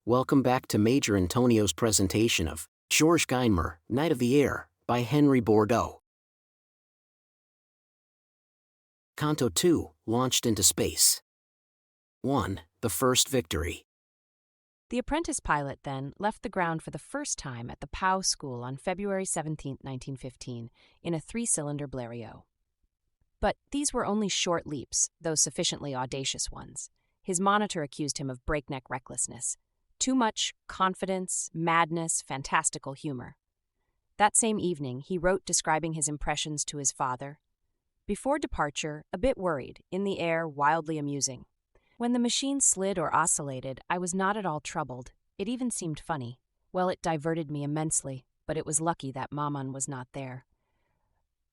Welcome back to Major Intonio's presentation of Georges Guynemer, Night of the Air, by Henry Bordeaux. Canto 2, Launched into Space. 1. The First Victory. The apprentice pilot, then, left the ground for the first time at the POW School on February 17, 1915, in a three-cylinder Blériot. But these were only short leaps, though sufficiently audacious ones. His monitor accused him of breakneck recklessness. Too much confidence, madness, fantastical humor. That same evening, he wrote describing his impressions to his father. Before departure, a bit worried, in the air, wildly amusing. When the machine slid or oscillated, I was not at all troubled. It even seemed funny. Well, it diverted me immensely, but it was lucky that Maman was not there.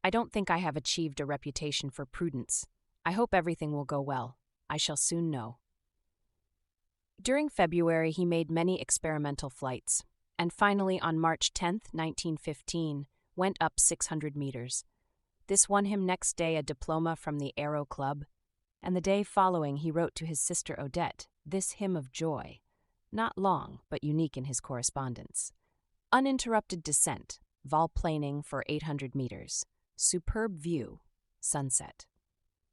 I don't think I have achieved a reputation for prudence. I hope everything will go well. I shall soon know. During February, he made many experimental flights, and finally on March 10, 1915, went up 600 meters. This won him next day a diploma from the Aero Club, and the day following he wrote to his sister Odette this hymn of joy, not long but unique in his correspondence. Uninterrupted descent, volplaning for 800 meters. Superb view, sunset.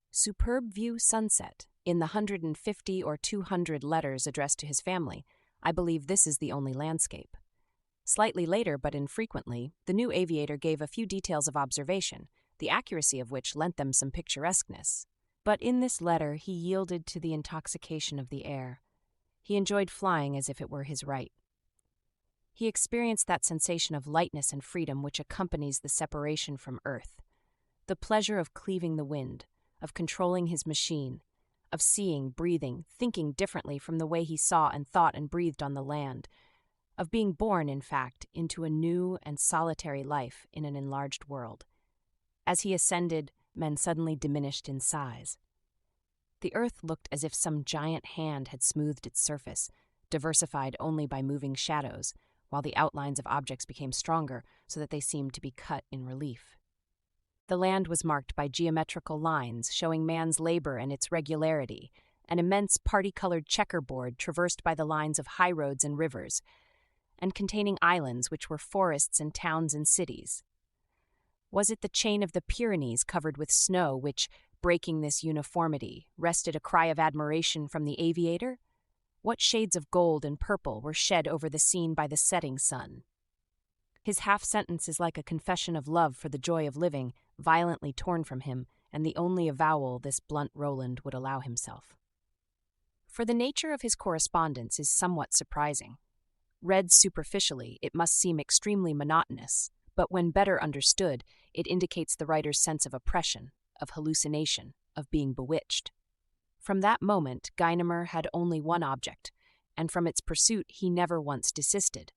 Superb view, sunset. In the 150 or 200 letters addressed to his family, I believe this is the only landscape. Slightly later, but infrequently, the new aviator gave a few details of observation, the accuracy of which lent them some picturesqueness. But in this letter he yielded to the intoxication of the air. He enjoyed flying as if it were his right. He experienced that sensation of lightness and freedom which accompanies the separation from earth, the pleasure of cleaving the wind, of controlling his machine, of seeing, breathing, thinking differently from the way he saw and thought and breathed on the land, of being born, in fact, into a new and solitary life in an enlarged world. As he ascended, men suddenly diminished in size. The earth looked as if some giant hand had smoothed its surface, diversified only by moving shadows, while the outlines of objects became stronger so that they seemed to be cut in relief. The land was marked by geometrical lines showing man's labor and its regularity, an immense party-colored checkerboard traversed by the lines of highroads and rivers, and containing islands which were forests and towns and cities. Was it the chain of the Pyrenees covered with snow which, breaking this uniformity, wrested a cry of admiration from the aviator? What shades of gold and purple were shed over the scene by the setting sun? His half-sentence is like a confession of love for the joy of living, violently torn from him, and the only avowal this blunt Roland would allow himself. For the nature of his correspondence is somewhat surprising. Read superficially, it must seem extremely monotonous, but when better understood, it indicates the writer's sense of oppression, of hallucination, of being bewitched. From that moment, Guynemer had only one object, and from its pursuit he never once desisted.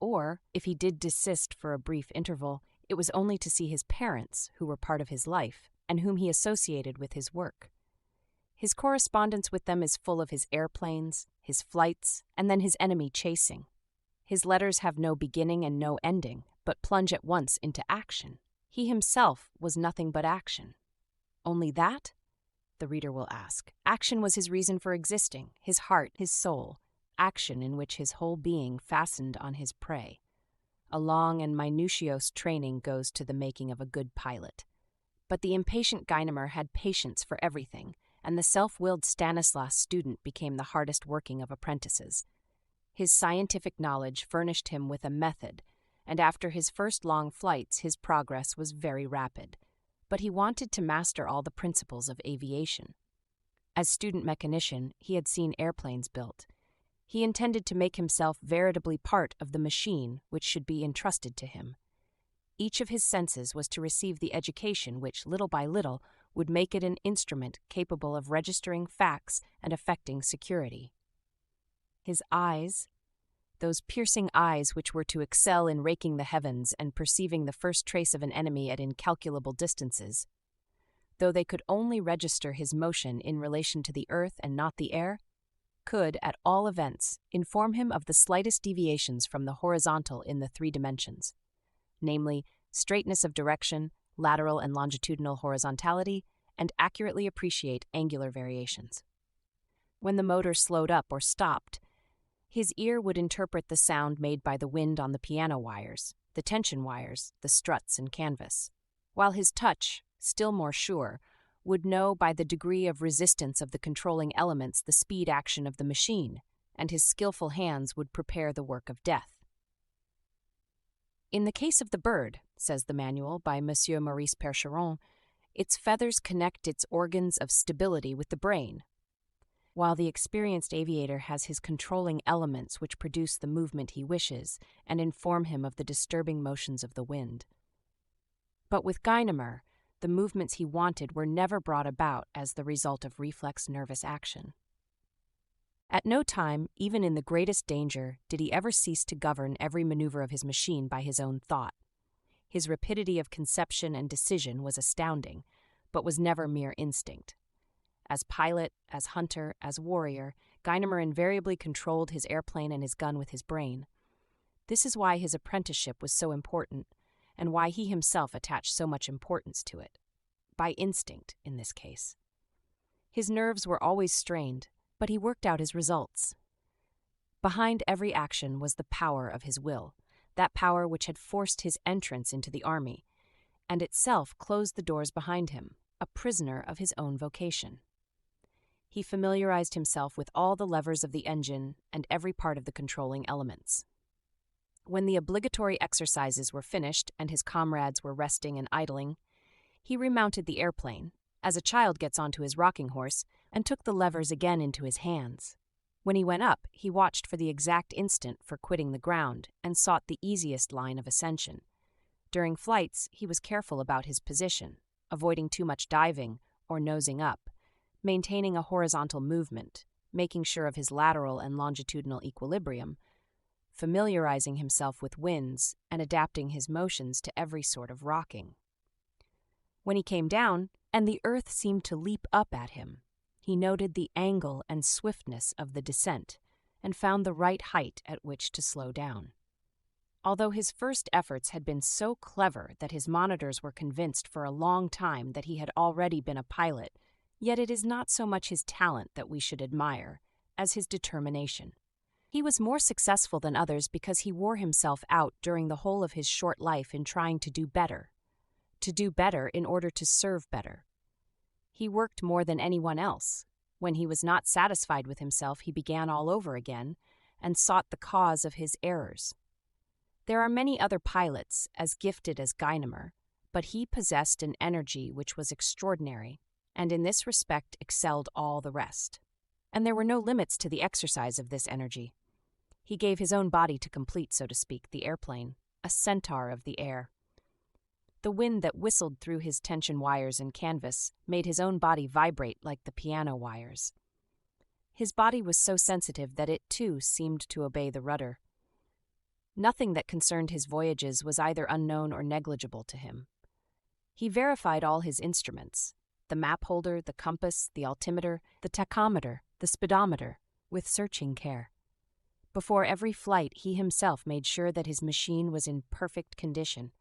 Or, if he did desist for a brief interval, it was only to see his parents, who were part of his life, and whom he associated with his work. His correspondence with them is full of his airplanes, his flights, and then his enemy chasing. His letters have no beginning and no ending, but plunge at once into action. He himself was nothing but action. Only that? The reader will ask. Action was his reason for existing, his heart, his soul, action in which his whole being fastened on his prey. A long and minutiose training goes to the making of a good pilot. But the impatient Guynemer had patience for everything, and the self-willed Stanislas student became the hardest working of apprentices. His scientific knowledge furnished him with a method, and after his first long flights his progress was very rapid. But he wanted to master all the principles of aviation. As student mechanician, he had seen airplanes built. He intended to make himself veritably part of the machine which should be entrusted to him. Each of his senses was to receive the education which, little by little, would make it an instrument capable of registering facts and effecting security. His eyes, those piercing eyes which were to excel in raking the heavens and perceiving the first trace of an enemy at incalculable distances, though they could only register his motion in relation to the earth and not the air, could, at all events, inform him of the slightest deviations from the horizontal in the three dimensions, namely, straightness of direction, lateral and longitudinal horizontality, and accurately appreciate angular variations. When the motor slowed up or stopped, His ear would interpret the sound made by the wind on the piano wires, the tension wires, the struts and canvas, while his touch, still more sure, would know by the degree of resistance of the controlling elements the speed action of the machine, and his skillful hands would prepare the work of death. In the case of the bird, says the manual by Monsieur Maurice Percheron, its feathers connect its organs of stability with the brain, while the experienced aviator has his controlling elements which produce the movement he wishes and inform him of the disturbing motions of the wind. But with Guynemer, the movements he wanted were never brought about as the result of reflex nervous action. At no time, even in the greatest danger, did he ever cease to govern every maneuver of his machine by his own thought. His rapidity of conception and decision was astounding, but was never mere instinct. As pilot, as hunter, as warrior, Guynemer invariably controlled his airplane and his gun with his brain. This is why his apprenticeship was so important, and why he himself attached so much importance to it. By instinct, in this case. His nerves were always strained, but he worked out his results. Behind every action was the power of his will, that power which had forced his entrance into the army, and itself closed the doors behind him, a prisoner of his own vocation. He familiarized himself with all the levers of the engine and every part of the controlling elements. When the obligatory exercises were finished and his comrades were resting and idling, he remounted the airplane, as a child gets onto his rocking horse, and took the levers again into his hands. When he went up, he watched for the exact instant for quitting the ground and sought the easiest line of ascension. During flights, he was careful about his position, avoiding too much diving or nosing up, maintaining a horizontal movement, making sure of his lateral and longitudinal equilibrium, familiarizing himself with winds and adapting his motions to every sort of rocking. When he came down, and the earth seemed to leap up at him, he noted the angle and swiftness of the descent and found the right height at which to slow down. Although his first efforts had been so clever that his monitors were convinced for a long time that he had already been a pilot, yet it is not so much his talent that we should admire as his determination. He was more successful than others because he wore himself out during the whole of his short life in trying to do better in order to serve better. He worked more than anyone else. When he was not satisfied with himself, he began all over again and sought the cause of his errors. There are many other pilots as gifted as Guynemer, but he possessed an energy which was extraordinary, and in this respect excelled all the rest. And there were no limits to the exercise of this energy. He gave his own body to complete, so to speak, the airplane, a centaur of the air. The wind that whistled through his tension wires and canvas made his own body vibrate like the piano wires. His body was so sensitive that it, too, seemed to obey the rudder. Nothing that concerned his voyages was either unknown or negligible to him. He verified all his instruments, the map holder, the compass, the altimeter, the tachometer, the speedometer, with searching care. Before every flight, he himself made sure that his machine was in perfect condition.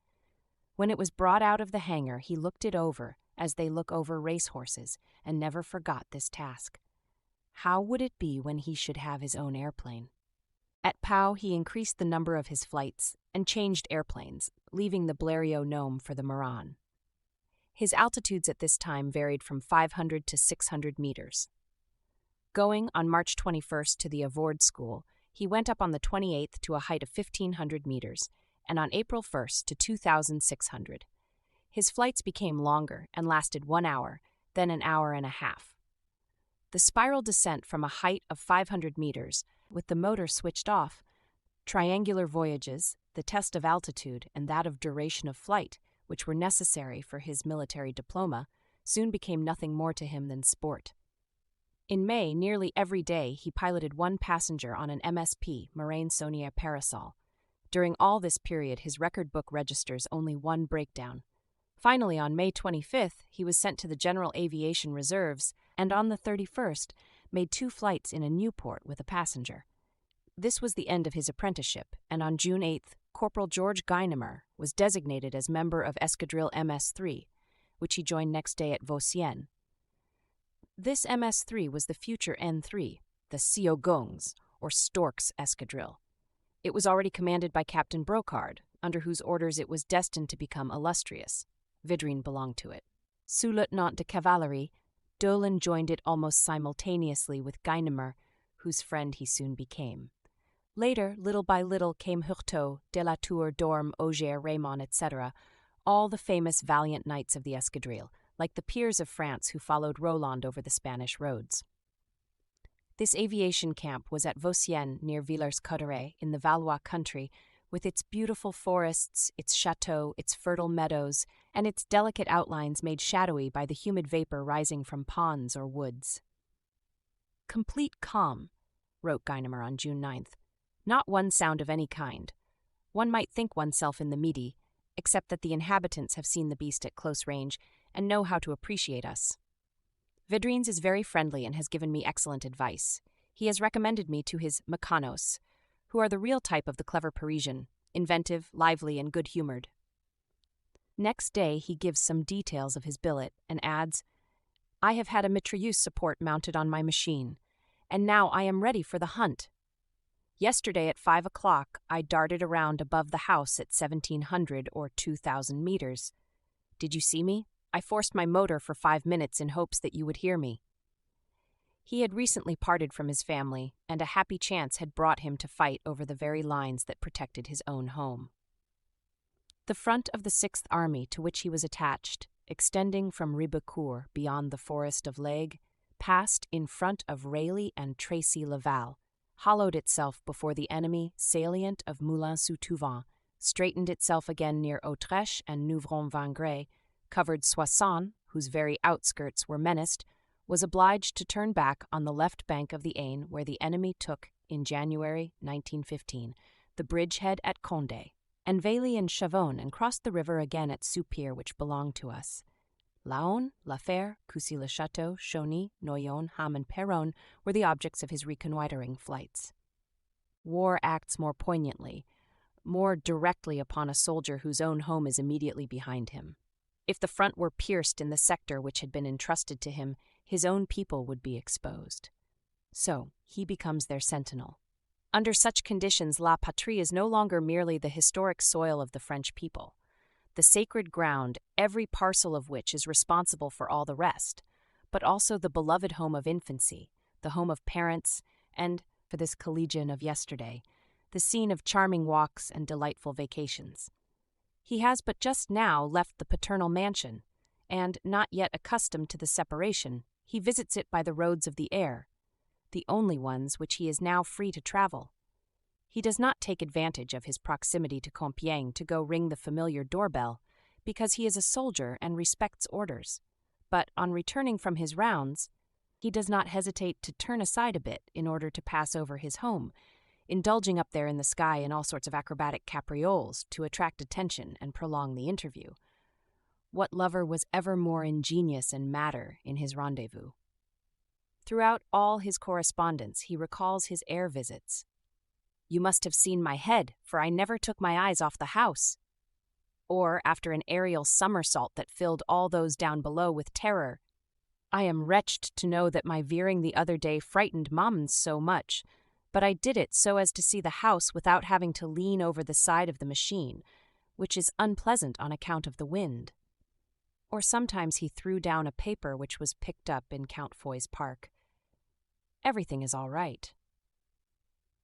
When it was brought out of the hangar, he looked it over as they look over racehorses, and never forgot this task. How would it be when he should have his own airplane? At Pau, he increased the number of his flights and changed airplanes, leaving the Blériot Gnome for the Muran. His altitudes at this time varied from 500 to 600 meters. Going on March 21st to the Avord School, he went up on the 28th to a height of 1,500 meters, and on April 1st to 2,600. His flights became longer and lasted 1 hour, then an hour and a half. The spiral descent from a height of 500 meters, with the motor switched off, triangular voyages, the test of altitude, and that of duration of flight, which were necessary for his military diploma, soon became nothing more to him than sport. In May, nearly every day, he piloted one passenger on an MSP, Moraine Saunier Parasol. During all this period, his record book registers only one breakdown. Finally, on May 25th, he was sent to the General Aviation Reserves, and on the 31st, made 2 flights in a Nieuport with a passenger. This was the end of his apprenticeship, and on June 8th, Corporal George Guynemer was designated as member of Escadrille MS-3, which he joined next day at Vosgien. This MS-3 was the future N-3, the Siogongs, or Stork's escadrille. It was already commanded by Captain Brocard, under whose orders it was destined to become illustrious. Verdun belonged to it. Sous-lieutenant de cavalerie, Dolan joined it almost simultaneously with Guynemer, whose friend he soon became. Later, little by little, came Heurteau, de la Tour, Dorme, Auger, Raymond, etc., all the famous valiant knights of the escadrille, like the peers of France who followed Roland over the Spanish roads. This aviation camp was at Vosgien near Villers-Cotterêts in the Valois country, with its beautiful forests, its chateaux, its fertile meadows, and its delicate outlines made shadowy by the humid vapor rising from ponds or woods. "Complete calm," wrote Guynemer on June 9th. "Not one sound of any kind. One might think oneself in the Midi, except that the inhabitants have seen the beast at close range and know how to appreciate us. Vedrines is very friendly and has given me excellent advice. He has recommended me to his mecanos, who are the real type of the clever Parisian, inventive, lively, and good-humored." Next day he gives some details of his billet and adds, "I have had a mitrailleuse support mounted on my machine, and now I am ready for the hunt. Yesterday at 5 o'clock I darted around above the house at 1,700 or 2,000 meters. Did you see me? I forced my motor for 5 minutes in hopes that you would hear me." He had recently parted from his family, and a happy chance had brought him to fight over the very lines that protected his own home. The front of the 6th Army, to which he was attached, extending from Ribecourt beyond the forest of Laigue, passed in front of Rayleigh and Tracy-Laval, hollowed itself before the enemy salient of Moulins-sous-Touvent, straightened itself again near Autrèche and Neuvron-Vangres, covered Soissons, whose very outskirts were menaced, was obliged to turn back on the left bank of the Aisne, where the enemy took, in January 1915, the bridgehead at Condé, and Vayly and Chavon, and crossed the river again at Soupir, which belonged to us. Laon, La Fère, Coucy-le-Château, Chauny, Noyon, Ham, and Péronne were the objects of his reconnoitering flights. War acts more poignantly, more directly upon a soldier whose own home is immediately behind him. If the front were pierced in the sector which had been entrusted to him, his own people would be exposed. So he becomes their sentinel. Under such conditions, La Patrie is no longer merely the historic soil of the French people, the sacred ground, every parcel of which is responsible for all the rest, but also the beloved home of infancy, the home of parents, and, for this collegian of yesterday, the scene of charming walks and delightful vacations. He has but just now left the paternal mansion, and, not yet accustomed to the separation, he visits it by the roads of the air, the only ones which he is now free to travel. He does not take advantage of his proximity to Compiègne to go ring the familiar doorbell, because he is a soldier and respects orders. But on returning from his rounds, he does not hesitate to turn aside a bit in order to pass over his home, indulging up there in the sky in all sorts of acrobatic caprioles to attract attention and prolong the interview. What lover was ever more ingenious and madder in his rendezvous? Throughout all his correspondence, he recalls his air visits. "You must have seen my head, for I never took my eyes off the house." Or, after an aerial somersault that filled all those down below with terror, "I am wretched to know that my veering the other day frightened Mammons so much, but I did it so as to see the house without having to lean over the side of the machine, which is unpleasant on account of the wind." Or sometimes he threw down a paper which was picked up in Count Foy's park. "Everything is all right."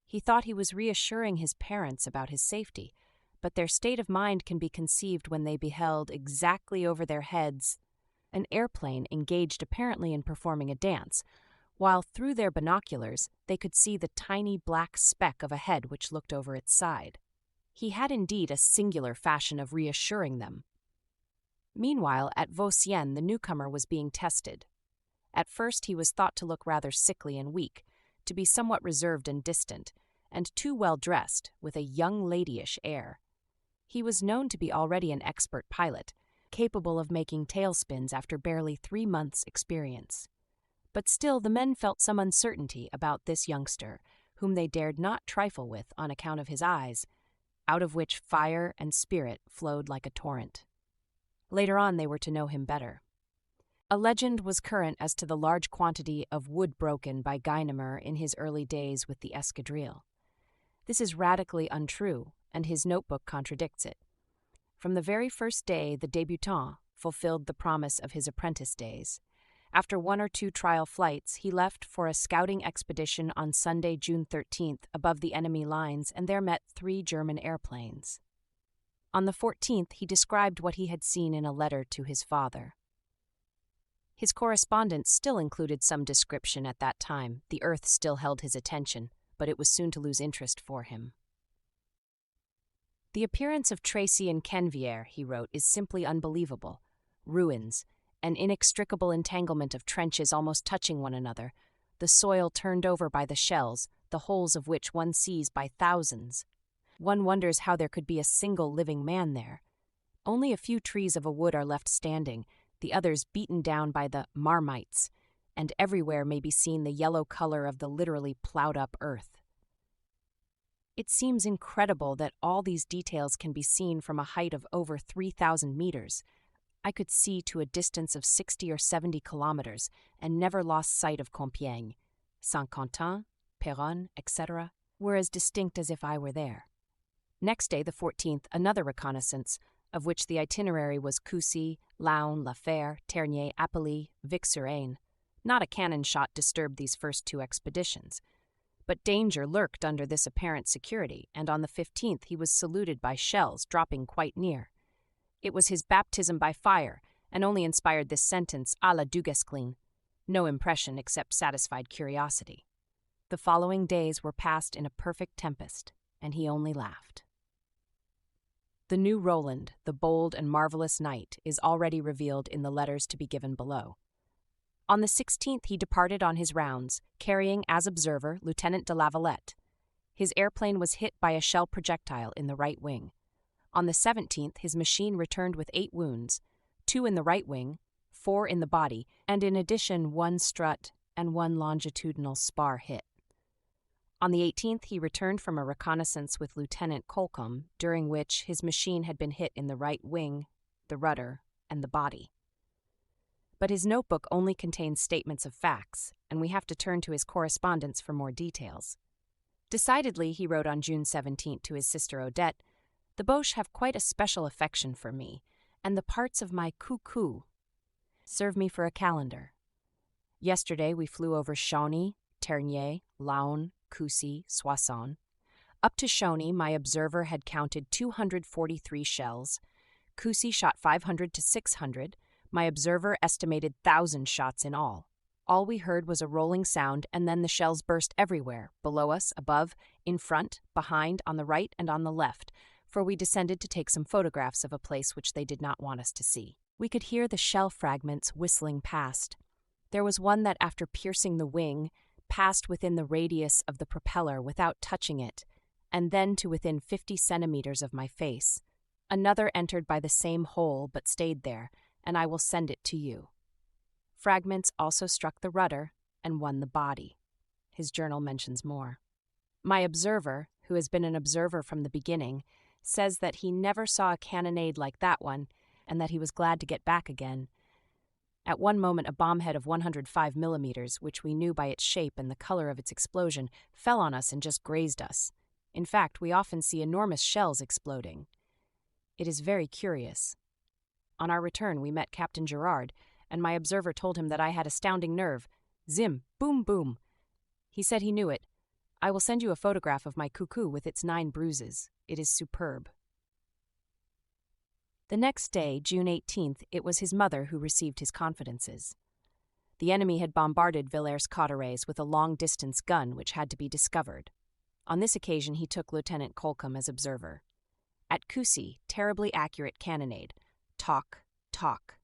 He thought he was reassuring his parents about his safety, but their state of mind can be conceived when they beheld exactly over their heads an airplane engaged apparently in performing a dance, while through their binoculars they could see the tiny black speck of a head which looked over its side. He had indeed a singular fashion of reassuring them. Meanwhile, at Vosgien the newcomer was being tested. At first he was thought to look rather sickly and weak, to be somewhat reserved and distant, and too well dressed, with a young ladyish air. He was known to be already an expert pilot, capable of making tailspins after barely 3 months' experience. But still the men felt some uncertainty about this youngster, whom they dared not trifle with on account of his eyes, out of which fire and spirit flowed like a torrent. Later on they were to know him better. A legend was current as to the large quantity of wood broken by Guynemer in his early days with the escadrille. This is radically untrue, and his notebook contradicts it. From the very first day, the débutant fulfilled the promise of his apprentice days. After 1 or 2 trial flights, he left for a scouting expedition on Sunday, June 13th, above the enemy lines, and there met 3 German airplanes. On the 14th, he described what he had seen in a letter to his father. His correspondence still included some description at that time. The earth still held his attention, but it was soon to lose interest for him. The appearance of Tracy and Kenvier, he wrote, is simply unbelievable. Ruins, an inextricable entanglement of trenches almost touching one another, the soil turned over by the shells, the holes of which one sees by thousands. One wonders how there could be a single living man there. Only a few trees of a wood are left standing, the others beaten down by the marmites, and everywhere may be seen the yellow color of the literally plowed-up earth. It seems incredible that all these details can be seen from a height of over 3,000 meters. I could see to a distance of 60 or 70 kilometers and never lost sight of Compiègne. Saint-Quentin, Péronne, etc. were as distinct as if I were there. Next day, the 14th, another reconnaissance, of which the itinerary was Coucy, Laon, La Fère, Ternier, Apilly, Vic-sur-Aisne. Not a cannon shot disturbed these first 2 expeditions. But danger lurked under this apparent security, and on the 15th he was saluted by shells dropping quite near. It was his baptism by fire, and only inspired this sentence à la Duguesclin. No impression except satisfied curiosity. The following days were passed in a perfect tempest, and he only laughed. The new Roland, the bold and marvelous knight, is already revealed in the letters to be given below. On the 16th he departed on his rounds, carrying as observer Lieutenant de Lavalette. His airplane was hit by a shell projectile in the right wing. On the 17th his machine returned with 8 wounds, 2 in the right wing, 4 in the body, and in addition 1 strut and 1 longitudinal spar hit. On the 18th he returned from a reconnaissance with Lieutenant Colcomb, during which his machine had been hit in the right wing, the rudder, and the body. But his notebook only contains statements of facts, and we have to turn to his correspondence for more details. Decidedly, he wrote on June 17th to his sister Odette, the Boches have quite a special affection for me, and the parts of my cuckoo serve me for a calendar. Yesterday we flew over Chauny, Ternier, Laon, Coucy, Soissons. Up to Chauny, my observer had counted 243 shells. Coucy shot 500 to 600. My observer estimated 1,000 shots in all. All we heard was a rolling sound, and then the shells burst everywhere, below us, above, in front, behind, on the right, and on the left, for we descended to take some photographs of a place which they did not want us to see. We could hear the shell fragments whistling past. There was one that, after piercing the wing, passed within the radius of the propeller without touching it, and then to within 50 centimeters of my face. Another entered by the same hole but stayed there, and I will send it to you. Fragments also struck the rudder and won the body. His journal mentions more. My observer, who has been an observer from the beginning, says that he never saw a cannonade like that one, and that he was glad to get back again. At one moment a bombhead of 105 millimeters, which we knew by its shape and the color of its explosion, fell on us and just grazed us. In fact, we often see enormous shells exploding. It is very curious. On our return we met Captain Gerard, and my observer told him that I had astounding nerve. Zim, boom, boom. He said he knew it. I will send you a photograph of my cuckoo with its 9 bruises. It is superb. The next day, June 18th, it was his mother who received his confidences. The enemy had bombarded Villers-Cotterêts with a long-distance gun which had to be discovered. On this occasion he took Lieutenant Colcomb as observer. At Coucy, terribly accurate cannonade. Talk, talk.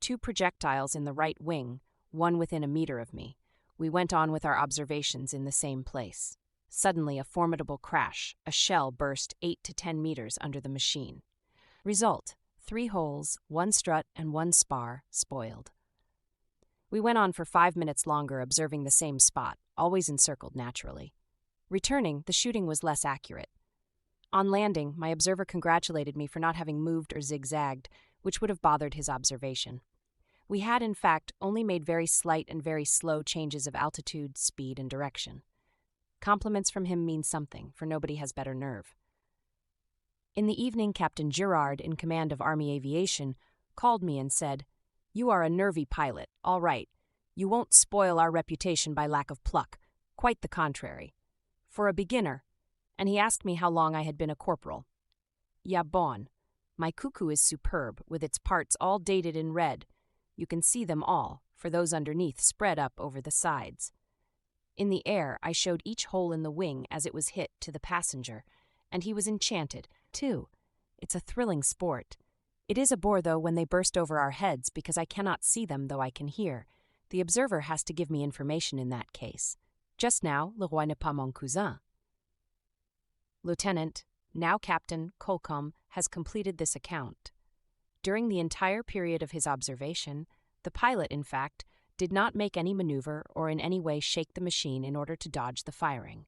2 projectiles in the right wing, 1 within a meter of me. We went on with our observations in the same place. Suddenly a formidable crash, a shell burst 8 to 10 meters under the machine. Result, 3 holes, 1 strut and 1 spar, spoiled. We went on for 5 minutes longer observing the same spot, always encircled naturally. Returning, the shooting was less accurate. On landing, my observer congratulated me for not having moved or zigzagged, which would have bothered his observation. We had, in fact, only made very slight and very slow changes of altitude, speed, and direction. Compliments from him mean something, for nobody has better nerve. In the evening, Captain Girard, in command of Army Aviation, called me and said, "You are a nervy pilot, all right. You won't spoil our reputation by lack of pluck. Quite the contrary. For a beginner." And he asked me how long I had been a corporal. "Ja bon. My cuckoo is superb, with its parts all dated in red. You can see them all, for those underneath spread up over the sides. In the air, I showed each hole in the wing as it was hit to the passenger, and he was enchanted, too. It's a thrilling sport. It is a bore, though, when they burst over our heads, because I cannot see them, though I can hear. The observer has to give me information in that case. Just now, le roi n'est pas mon cousin." Lieutenant, now Captain, Colcombe has completed this account. During the entire period of his observation, the pilot, in fact, did not make any maneuver or in any way shake the machine in order to dodge the firing.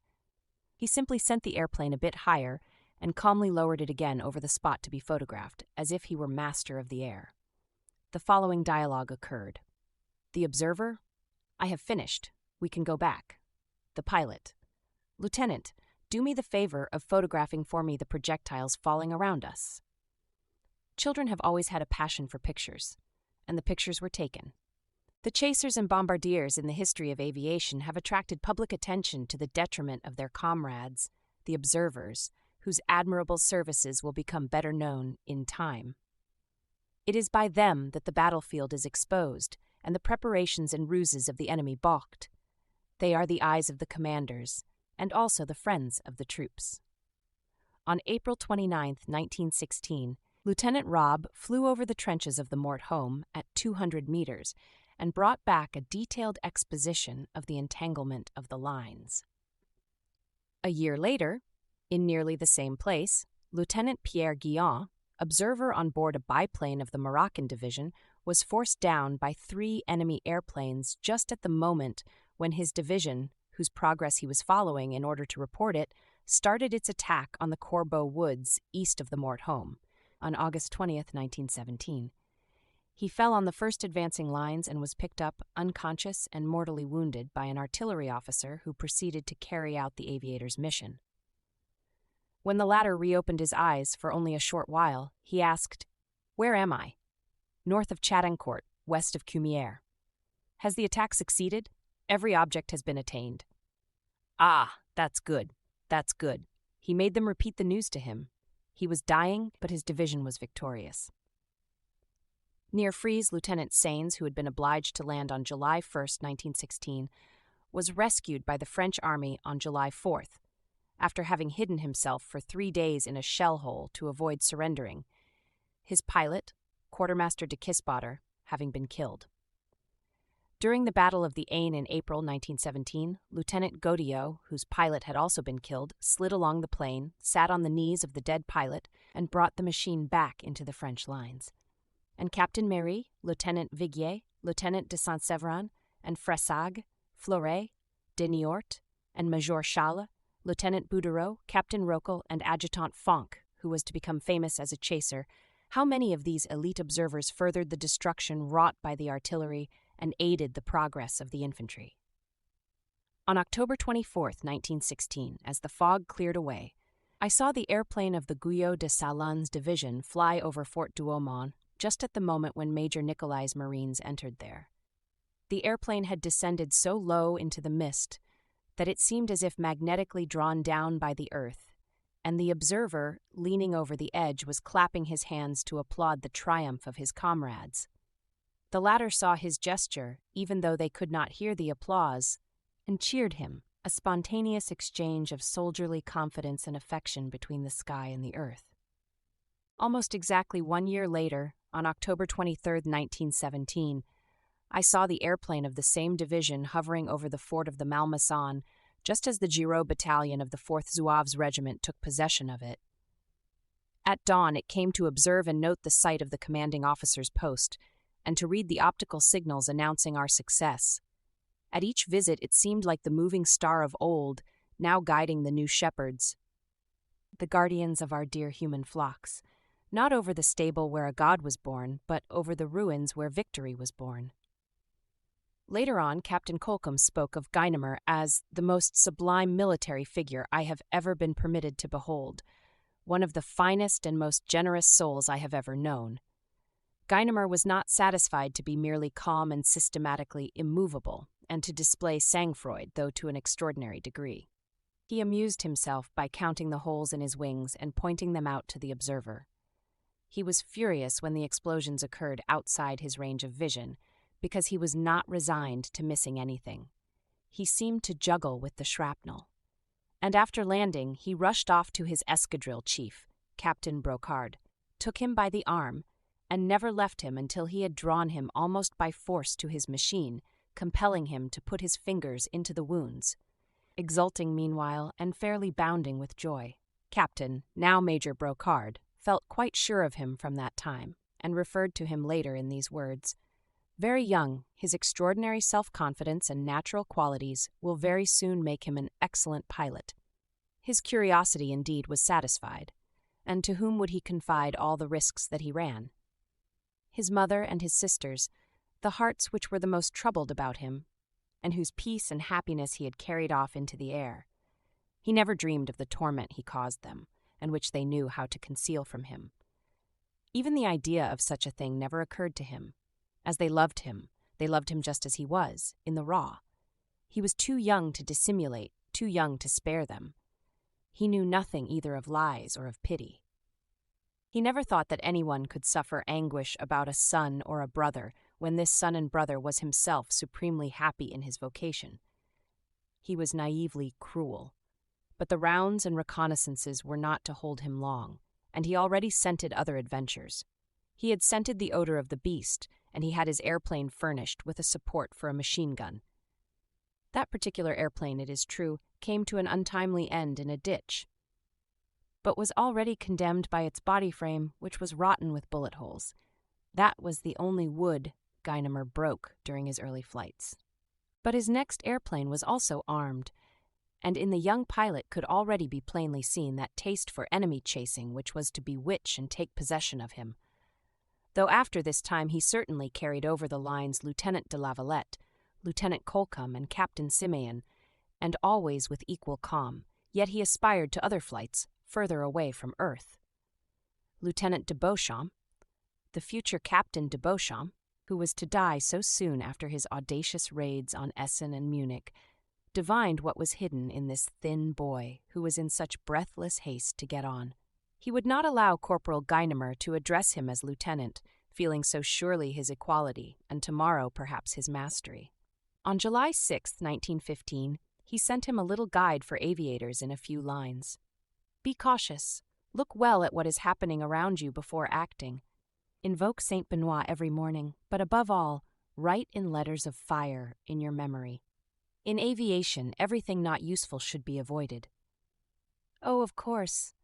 He simply sent the airplane a bit higher and calmly lowered it again over the spot to be photographed, as if he were master of the air. The following dialogue occurred. The observer: "I have finished. We can go back." The pilot: "Lieutenant, do me the favor of photographing for me the projectiles falling around us." Children have always had a passion for pictures, and the pictures were taken. The chasers and bombardiers in the history of aviation have attracted public attention to the detriment of their comrades, the observers, whose admirable services will become better known in time. It is by them that the battlefield is exposed, and the preparations and ruses of the enemy balked. They are the eyes of the commanders, and also the friends of the troops. On April 29, 1916, Lieutenant Robb flew over the trenches of the Mort Home at 200 meters and brought back a detailed exposition of the entanglement of the lines. A year later, in nearly the same place, Lieutenant Pierre Guillon, observer on board a biplane of the Moroccan Division, was forced down by 3 enemy airplanes just at the moment when his division, whose progress he was following in order to report it, started its attack on the Corbeau Woods east of the Mort Home on August 20th, 1917. He fell on the first advancing lines and was picked up, unconscious and mortally wounded, by an artillery officer who proceeded to carry out the aviator's mission. When the latter reopened his eyes for only a short while, he asked, "Where am I?" "North of Chadancourt, west of Cumières." "Has the attack succeeded?" "Every object has been attained." "Ah, that's good, that's good." He made them repeat the news to him. He was dying, but his division was victorious. Near Frise, Lieutenant Sains, who had been obliged to land on July 1st, 1916, was rescued by the French army on July 4th, after having hidden himself for 3 days in a shell hole to avoid surrendering, his pilot, Quartermaster de Kisbotter, having been killed. During the Battle of the Aisne in April 1917, Lieutenant Godillot, whose pilot had also been killed, slid along the plain, sat on the knees of the dead pilot, and brought the machine back into the French lines. And Captain Méry, Lieutenant Viguier, Lieutenant de Saint-Séverin, and Fressac, Fleuret, Deniort, and Major Challe, Lieutenant Boudereau, Captain Rokel, and Adjutant Fonck, who was to become famous as a chaser, how many of these elite observers furthered the destruction wrought by the artillery and aided the progress of the infantry? On October 24, 1916, as the fog cleared away, I saw the airplane of the Guyot de Salon's division fly over Fort Douaumont just at the moment when Major Nicolai's Marines entered there. The airplane had descended so low into the mist that it seemed as if magnetically drawn down by the earth, and the observer, leaning over the edge, was clapping his hands to applaud the triumph of his comrades. The latter saw his gesture, even though they could not hear the applause, and cheered him, a spontaneous exchange of soldierly confidence and affection between the sky and the earth. Almost exactly 1 year later, on October 23, 1917, I saw the airplane of the same division hovering over the fort of the Malmaison just as the Giraud Battalion of the 4th Zouaves Regiment took possession of it. At dawn, it came to observe and note the site of the commanding officer's post, and to read the optical signals announcing our success. At each visit, it seemed like the moving star of old, now guiding the new shepherds, the guardians of our dear human flocks, not over the stable where a god was born, but over the ruins where victory was born. Later on, Captain Colcom spoke of Guynemer as the most sublime military figure I have ever been permitted to behold, one of the finest and most generous souls I have ever known. Guynemer was not satisfied to be merely calm and systematically immovable, and to display sang-froid, though to an extraordinary degree. He amused himself by counting the holes in his wings and pointing them out to the observer. He was furious when the explosions occurred outside his range of vision, because he was not resigned to missing anything. He seemed to juggle with the shrapnel. And after landing, he rushed off to his escadrille chief, Captain Brocard, took him by the arm, and never left him until he had drawn him almost by force to his machine, compelling him to put his fingers into the wounds. Exulting meanwhile, and fairly bounding with joy, Captain, now Major Brocard, felt quite sure of him from that time, and referred to him later in these words: "Very young, his extraordinary self-confidence and natural qualities will very soon make him an excellent pilot." His curiosity indeed was satisfied, and to whom would he confide all the risks that he ran? His mother and his sisters, the hearts which were the most troubled about him, and whose peace and happiness he had carried off into the air. He never dreamed of the torment he caused them, and which they knew how to conceal from him. Even the idea of such a thing never occurred to him. As they loved him just as he was, in the raw. He was too young to dissimulate, too young to spare them. He knew nothing either of lies or of pity. He never thought that anyone could suffer anguish about a son or a brother when this son and brother was himself supremely happy in his vocation. He was naively cruel. But the rounds and reconnaissances were not to hold him long, and he already scented other adventures. He had scented the odor of the beast, and he had his airplane furnished with a support for a machine gun. That particular airplane, it is true, came to an untimely end in a ditch, but was already condemned by its body frame, which was rotten with bullet holes. That was the only wood Guynemer broke during his early flights. But his next airplane was also armed, and in the young pilot could already be plainly seen that taste for enemy chasing which was to bewitch and take possession of him. Though after this time he certainly carried over the lines Lieutenant de Lavalette, Lieutenant Colcom, and Captain Simeon, and always with equal calm, yet he aspired to other flights, further away from Earth. Lieutenant de Beauchamp, the future Captain de Beauchamp, who was to die so soon after his audacious raids on Aisne and Munich, divined what was hidden in this thin boy who was in such breathless haste to get on. He would not allow Corporal Guynemer to address him as lieutenant, feeling so surely his equality, and tomorrow perhaps his mastery. On July 6, 1915, he sent him a little guide for aviators in a few lines. "Be cautious. Look well at what is happening around you before acting. Invoke Saint Benoit every morning, but above all, write in letters of fire in your memory. In aviation, everything not useful should be avoided." Oh, of course.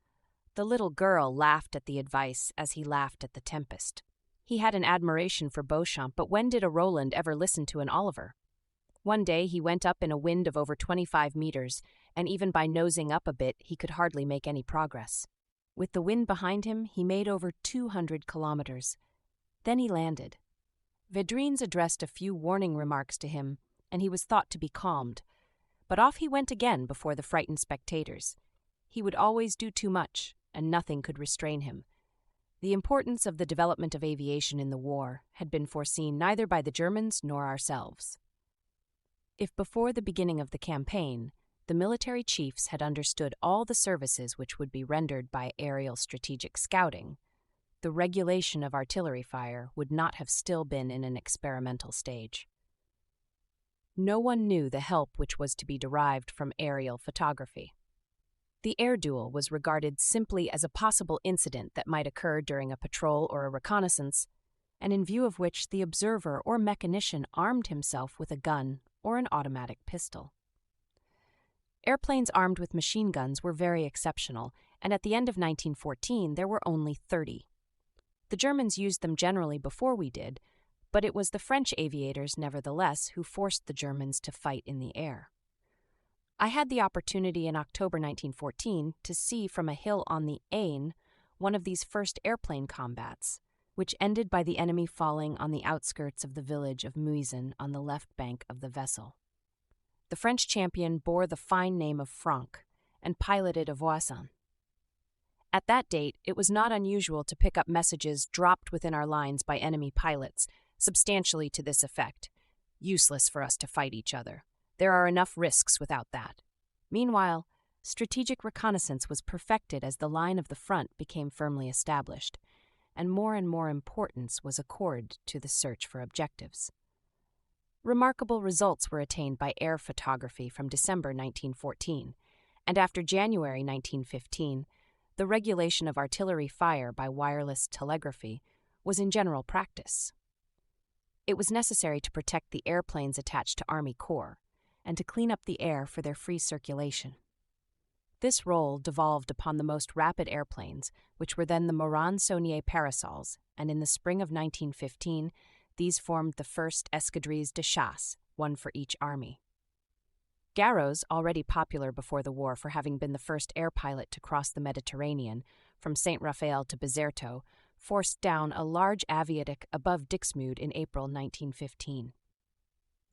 The little girl laughed at the advice as he laughed at the tempest. He had an admiration for Beauchamp, but when did a Roland ever listen to an Oliver? One day he went up in a wind of over 25 meters, and even by nosing up a bit he could hardly make any progress. With the wind behind him, he made over 200 kilometers. Then he landed. Védrines addressed a few warning remarks to him, and he was thought to be calmed. But off he went again before the frightened spectators. He would always do too much, and nothing could restrain him. The importance of the development of aviation in the war had been foreseen neither by the Germans nor ourselves. If before the beginning of the campaign, the military chiefs had understood all the services which would be rendered by aerial strategic scouting, the regulation of artillery fire would not have still been in an experimental stage. No one knew the help which was to be derived from aerial photography. The air duel was regarded simply as a possible incident that might occur during a patrol or a reconnaissance, and in view of which the observer or mechanician armed himself with a gun or an automatic pistol. Airplanes armed with machine guns were very exceptional, and at the end of 1914 there were only 30. The Germans used them generally before we did, but it was the French aviators, nevertheless, who forced the Germans to fight in the air. I had the opportunity in October 1914 to see from a hill on the Aisne one of these first airplane combats, which ended by the enemy falling on the outskirts of the village of Muizen on the left bank of the Vesle. The French champion bore the fine name of Fonck and piloted a Voisin. At that date, it was not unusual to pick up messages dropped within our lines by enemy pilots, substantially to this effect: "Useless for us to fight each other. There are enough risks without that." Meanwhile, strategic reconnaissance was perfected as the line of the front became firmly established, and more importance was accorded to the search for objectives. Remarkable results were attained by air photography from December 1914, and after January 1915, the regulation of artillery fire by wireless telegraphy was in general practice. It was necessary to protect the airplanes attached to Army Corps and to clean up the air for their free circulation. This role devolved upon the most rapid airplanes, which were then the Morane-Saulnier Parasols, and in the spring of 1915, these formed the first escadrilles de chasse, one for each army. Garros, already popular before the war for having been the first air pilot to cross the Mediterranean from St. Raphael to Bizerto, forced down a large aviatik above Dixmude in April 1915.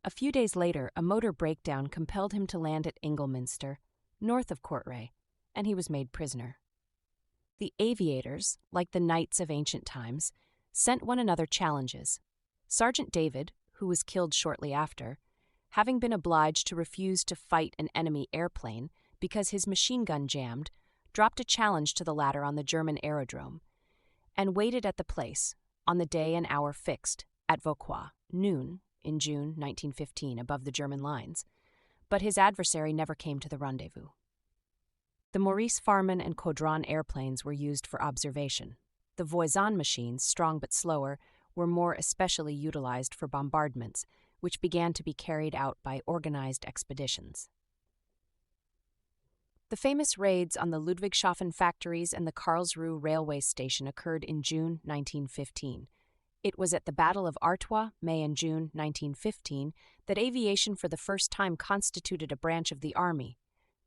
A few days later, a motor breakdown compelled him to land at Ingleminster, north of Courtrai, and he was made prisoner. The aviators, like the knights of ancient times, sent one another challenges. Sergeant David, who was killed shortly after, having been obliged to refuse to fight an enemy airplane because his machine gun jammed, dropped a challenge to the latter on the German aerodrome, and waited at the place, on the day and hour fixed, at Vauquois, noon, in June 1915, above the German lines, but his adversary never came to the rendezvous. The Maurice Farman and Caudron airplanes were used for observation. The Voisin machines, strong but slower, were more especially utilized for bombardments, which began to be carried out by organized expeditions. The famous raids on the Ludwigshafen factories and the Karlsruhe railway station occurred in June 1915. It was at the Battle of Artois, May and June 1915, that aviation for the first time constituted a branch of the Army,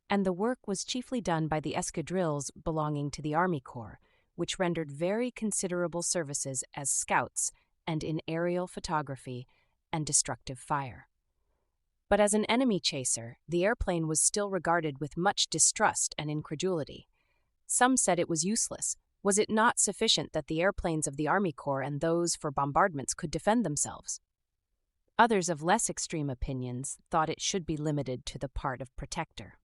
and the work was chiefly done by the escadrilles belonging to the Army Corps, which rendered very considerable services as scouts and in aerial photography and destructive fire. But as an enemy chaser, the airplane was still regarded with much distrust and incredulity. Some said it was useless. Was it not sufficient that the airplanes of the Army Corps and those for bombardments could defend themselves? Others of less extreme opinions thought it should be limited to the part of protector.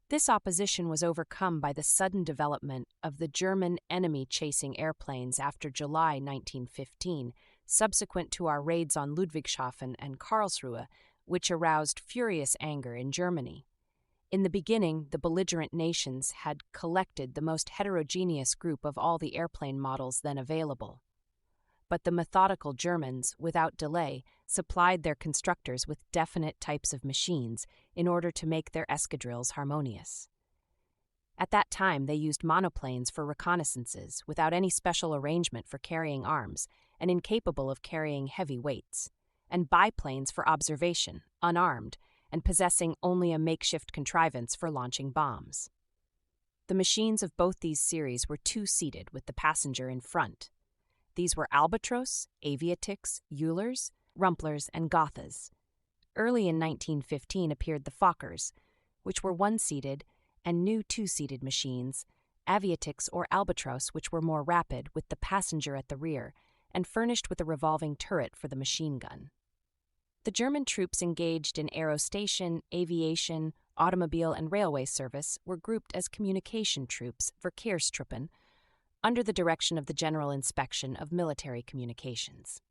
This opposition was overcome by the sudden development of the German enemy-chasing airplanes after July 1915, subsequent to our raids on Ludwigshafen and Karlsruhe, which aroused furious anger in Germany. In the beginning, the belligerent nations had collected the most heterogeneous group of all the airplane models then available. But the methodical Germans, without delay, supplied their constructors with definite types of machines in order to make their escadrilles harmonious. At that time, they used monoplanes for reconnaissances without any special arrangement for carrying arms and incapable of carrying heavy weights, and biplanes for observation, unarmed, and possessing only a makeshift contrivance for launching bombs. The machines of both these series were two-seated with the passenger in front. These were Albatros, Aviatiks, Eulers, Rumplers, and Gothas. Early in 1915 appeared the Fokkers, which were one-seated, and new two-seated machines, Aviatiks or Albatros, which were more rapid, with the passenger at the rear, and furnished with a revolving turret for the machine gun. The German troops engaged in aerostation, aviation, automobile, and railway service were grouped as communication troops, Verkehrstruppen, under the direction of the General Inspection of Military Communications.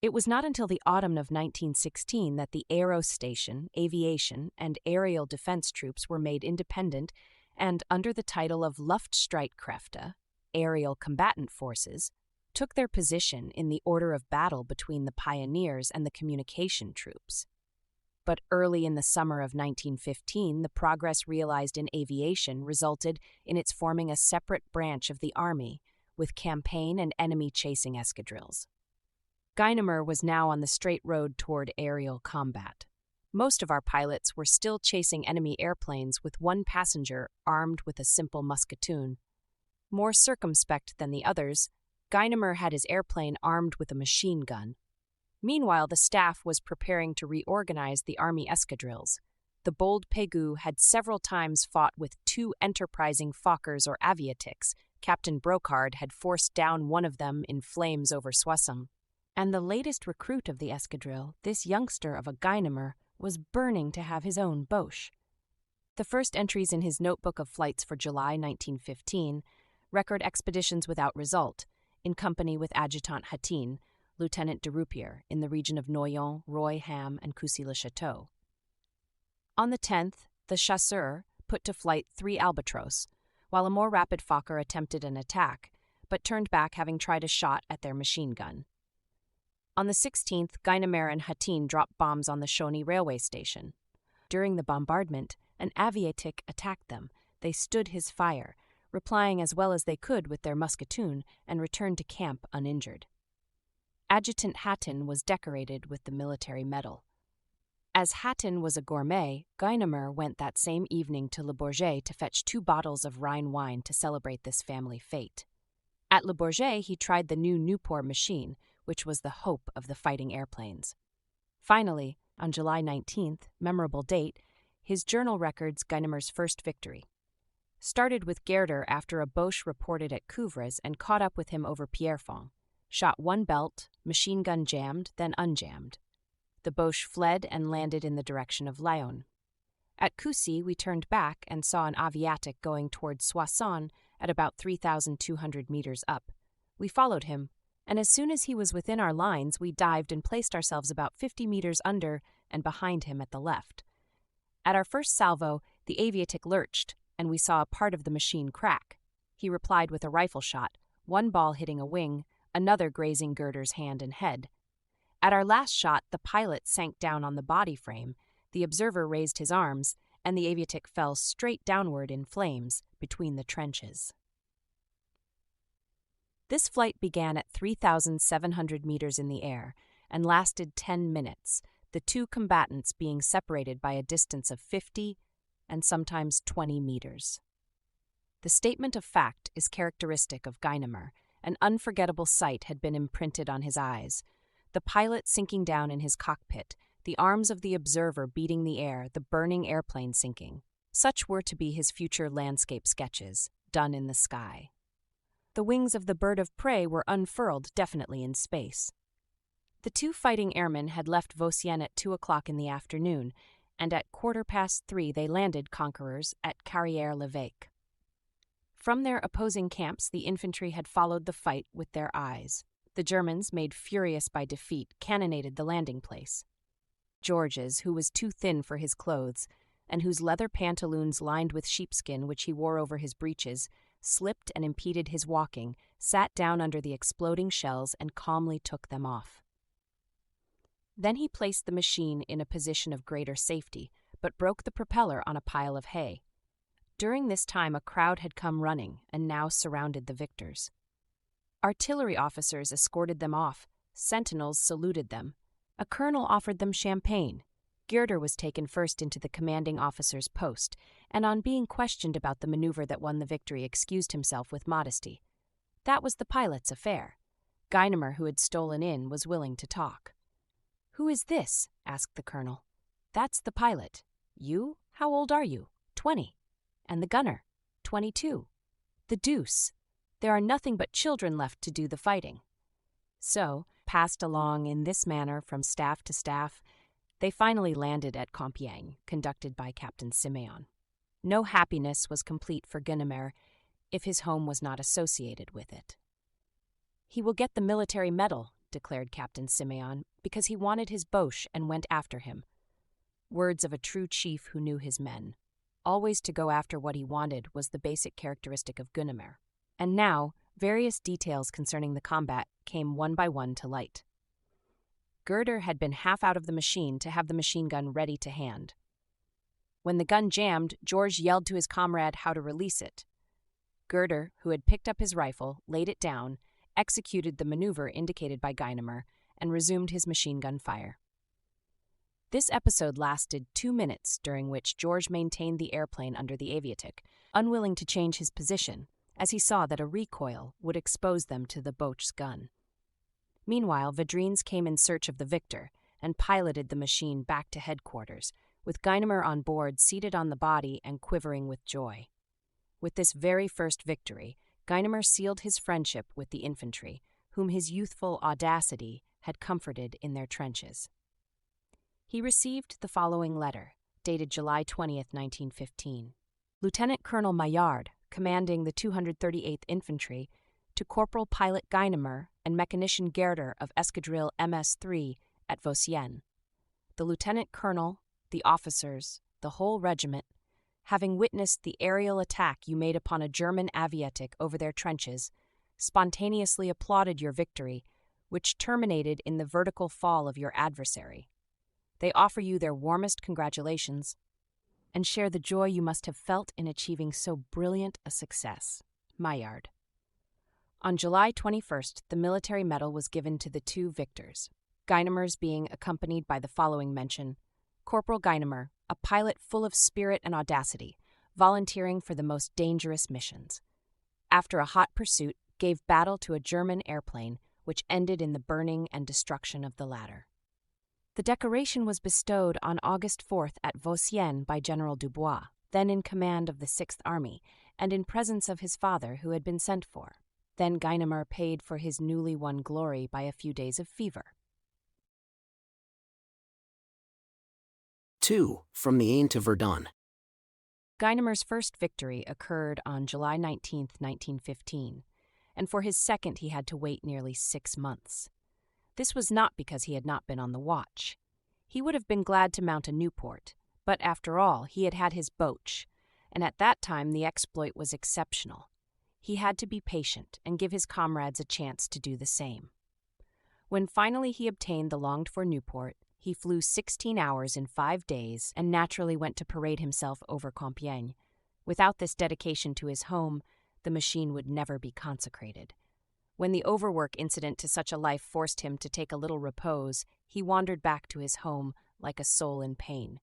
It was not until the autumn of 1916 that the aerostation, aviation, and aerial defense troops were made independent and, under the title of Luftstreitkräfte, aerial combatant forces, took their position in the order of battle between the pioneers and the communication troops. But early in the summer of 1915, the progress realized in aviation resulted in its forming a separate branch of the Army, with campaign and enemy-chasing escadrilles. Guynemer was now on the straight road toward aerial combat. Most of our pilots were still chasing enemy airplanes with one passenger armed with a simple musketoon. More circumspect than the others, Guynemer had his airplane armed with a machine gun. Meanwhile, the staff was preparing to reorganize the army escadrilles. The bold Pégu had several times fought with two enterprising Fokkers or aviatiks. Captain Brocard had forced down one of them in flames over Soissons. And the latest recruit of the escadrille, this youngster of a Guynemer, was burning to have his own Boche. The first entries in his notebook of flights for July 1915 record expeditions without result, in company with Adjutant Hatin, Lieutenant de Rupier, in the region of Noyon, Roye, Ham, and Coucy-le-Château. On the 10th, the Chasseur put to flight 3 Albatros, while a more rapid Fokker attempted an attack, but turned back having tried a shot at their machine gun. On the 16th, Guynemer and Hatin dropped bombs on the Chauny railway station. During the bombardment, an aviatik attacked them. They stood his fire, replying as well as they could with their musketoon, and returned to camp uninjured. Adjutant Hatin was decorated with the military medal. As Hatin was a gourmet, Guynemer went that same evening to Le Bourget to fetch 2 bottles of Rhine wine to celebrate this family fete. At Le Bourget, he tried the new Nieuport machine, which was the hope of the fighting airplanes. Finally, on July 19th, memorable date, his journal records Guynemer's first victory. Started with Gerdner after a Boche reported at Couvres and caught up with him over Pierrefonds. Shot 1 belt, machine gun jammed, then unjammed. The Boche fled and landed in the direction of Lyon. At Coucy, we turned back and saw an aviatik going towards Soissons at about 3,200 meters up. We followed him, and as soon as he was within our lines, we dived and placed ourselves about 50 meters under and behind him at the left. At our first salvo, the aviatik lurched, and we saw a part of the machine crack. He replied with a rifle shot, 1 ball hitting a wing, another grazing Gerdner's hand and head. At our last shot, the pilot sank down on the body frame, the observer raised his arms, and the aviatik fell straight downward in flames between the trenches. This flight began at 3,700 meters in the air and lasted 10 minutes, the 2 combatants being separated by a distance of 50 and sometimes 20 meters. The statement of fact is characteristic of Guynemer. An unforgettable sight had been imprinted on his eyes. The pilot sinking down in his cockpit, the arms of the observer beating the air, the burning airplane sinking. Such were to be his future landscape sketches, done in the sky. The wings of the bird of prey were unfurled definitely in space. The 2 fighting airmen had left Vosgien at 2 o'clock in the afternoon, and at 3:15 they landed conquerors at Carrière-l'Évêque. From their opposing camps, the infantry had followed the fight with their eyes. The Germans, made furious by defeat, cannonaded the landing place. Georges, who was too thin for his clothes, and whose leather pantaloons lined with sheepskin which he wore over his breeches, slipped and impeded his walking, sat down under the exploding shells and calmly took them off. Then he placed the machine in a position of greater safety, but broke the propeller on a pile of hay. During this time a crowd had come running and now surrounded the victors. Artillery officers escorted them off, sentinels saluted them. A colonel offered them champagne. Gerdner was taken first into the commanding officer's post, and on being questioned about the maneuver that won the victory excused himself with modesty. That was the pilot's affair. Guynemer, who had stolen in, was willing to talk. "Who is this?" asked the colonel. "That's the pilot. You? How old are you?" 20. "And the gunner?" 22. "The deuce! There are nothing but children left to do the fighting." So, passed along in this manner from staff to staff, they finally landed at Compiègne, conducted by Captain Siméon. No happiness was complete for Guynemer if his home was not associated with it. "He will get the military medal," declared Captain Siméon, "because he wanted his Boche and went after him." Words of a true chief who knew his men. Always to go after what he wanted was the basic characteristic of Guynemer. And now, various details concerning the combat came one by one to light. Gerdner had been half out of the machine to have the machine gun ready to hand. When the gun jammed, Georges yelled to his comrade how to release it. Gerdner, who had picked up his rifle, laid it down, executed the maneuver indicated by Guynemer, and resumed his machine gun fire. This episode lasted 2 minutes, during which Georges maintained the airplane under the aviatik, unwilling to change his position, as he saw that a recoil would expose them to the Boche's gun. Meanwhile, Vadrines came in search of the victor and piloted the machine back to headquarters, with Guynemer on board seated on the body and quivering with joy. With this very first victory, Guynemer sealed his friendship with the infantry, whom his youthful audacity had comforted in their trenches. He received the following letter, dated July 20th, 1915. Lieutenant Colonel Maillard, commanding the 238th Infantry, to Corporal Pilot Guynemer and Mechanician Gerder of Escadrille MS-3 at Vosgien. The Lieutenant Colonel, the officers, the whole regiment, having witnessed the aerial attack you made upon a German aviatik over their trenches, spontaneously applauded your victory, which terminated in the vertical fall of your adversary. They offer you their warmest congratulations and share the joy you must have felt in achieving so brilliant a success. Maillard. On July 21st, the military medal was given to the two victors, Guynemer's being accompanied by the following mention: Corporal Guynemer, a pilot full of spirit and audacity, volunteering for the most dangerous missions. After a hot pursuit, gave battle to a German airplane, which ended in the burning and destruction of the latter. The decoration was bestowed on August 4th at Vosgien by General Dubois, then in command of the 6th Army, and in presence of his father, who had been sent for. Then Guynemer paid for his newly won glory by a few days of fever. 2. From the Aisne to Verdun. Guynemer's first victory occurred on July 19, 1915, and for his second he had to wait nearly 6 months. This was not because he had not been on the watch. He would have been glad to mount a Nieuport, but after all, he had had his Boche, and at that time the exploit was exceptional. He had to be patient and give his comrades a chance to do the same. When finally he obtained the longed-for Nieuport, he flew 16 hours in 5 days and naturally went to parade himself over Compiègne. Without this dedication to his home, the machine would never be consecrated. When the overwork incident to such a life forced him to take a little repose, he wandered back to his home like a soul in pain.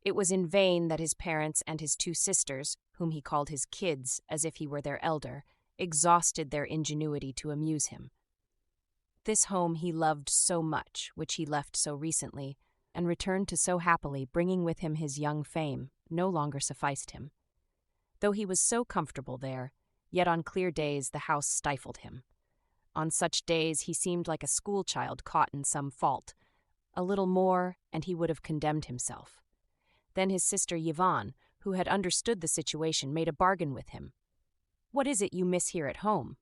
It was in vain that his parents and his 2 sisters, whom he called his kids as if he were their elder, exhausted their ingenuity to amuse him. This home he loved so much, which he left so recently, and returned to so happily, bringing with him his young fame, no longer sufficed him. Though he was so comfortable there, yet on clear days the house stifled him. On such days he seemed like a schoolchild caught in some fault. A little more, and he would have condemned himself. Then his sister Yvonne, who had understood the situation, made a bargain with him. "What is it you miss here at home?"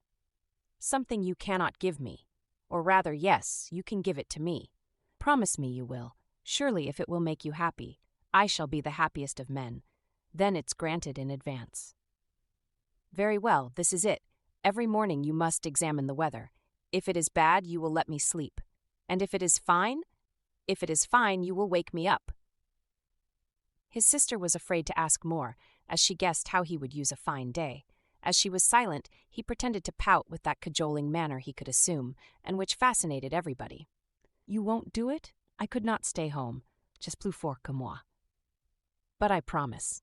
"Something you cannot give me. Or rather, yes, you can give it to me. Promise me you will. Surely, if it will make you happy, I shall be the happiest of men. Then it's granted in advance." "Very well, this is it. Every morning you must examine the weather. If it is bad, you will let me sleep. And if it is fine, you will wake me up." His sister was afraid to ask more, as she guessed how he would use a fine day. As she was silent, he pretended to pout with that cajoling manner he could assume, and which fascinated everybody. "You won't do it? I could not stay home. C'est plus fort que moi. But I promise."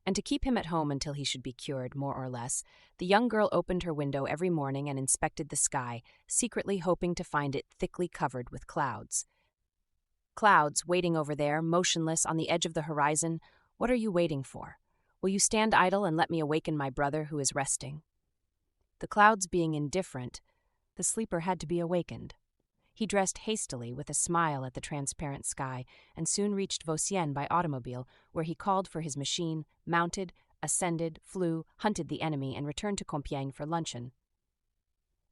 And to keep him at home until he should be cured, more or less, the young girl opened her window every morning and inspected the sky, secretly hoping to find it thickly covered with clouds. Clouds, waiting over there, motionless on the edge of the horizon, what are you waiting for? Will you stand idle and let me awaken my brother who is resting? The clouds being indifferent, the sleeper had to be awakened. He dressed hastily with a smile at the transparent sky and soon reached Vosgien by automobile, where he called for his machine, mounted, ascended, flew, hunted the enemy, and returned to Compiègne for luncheon.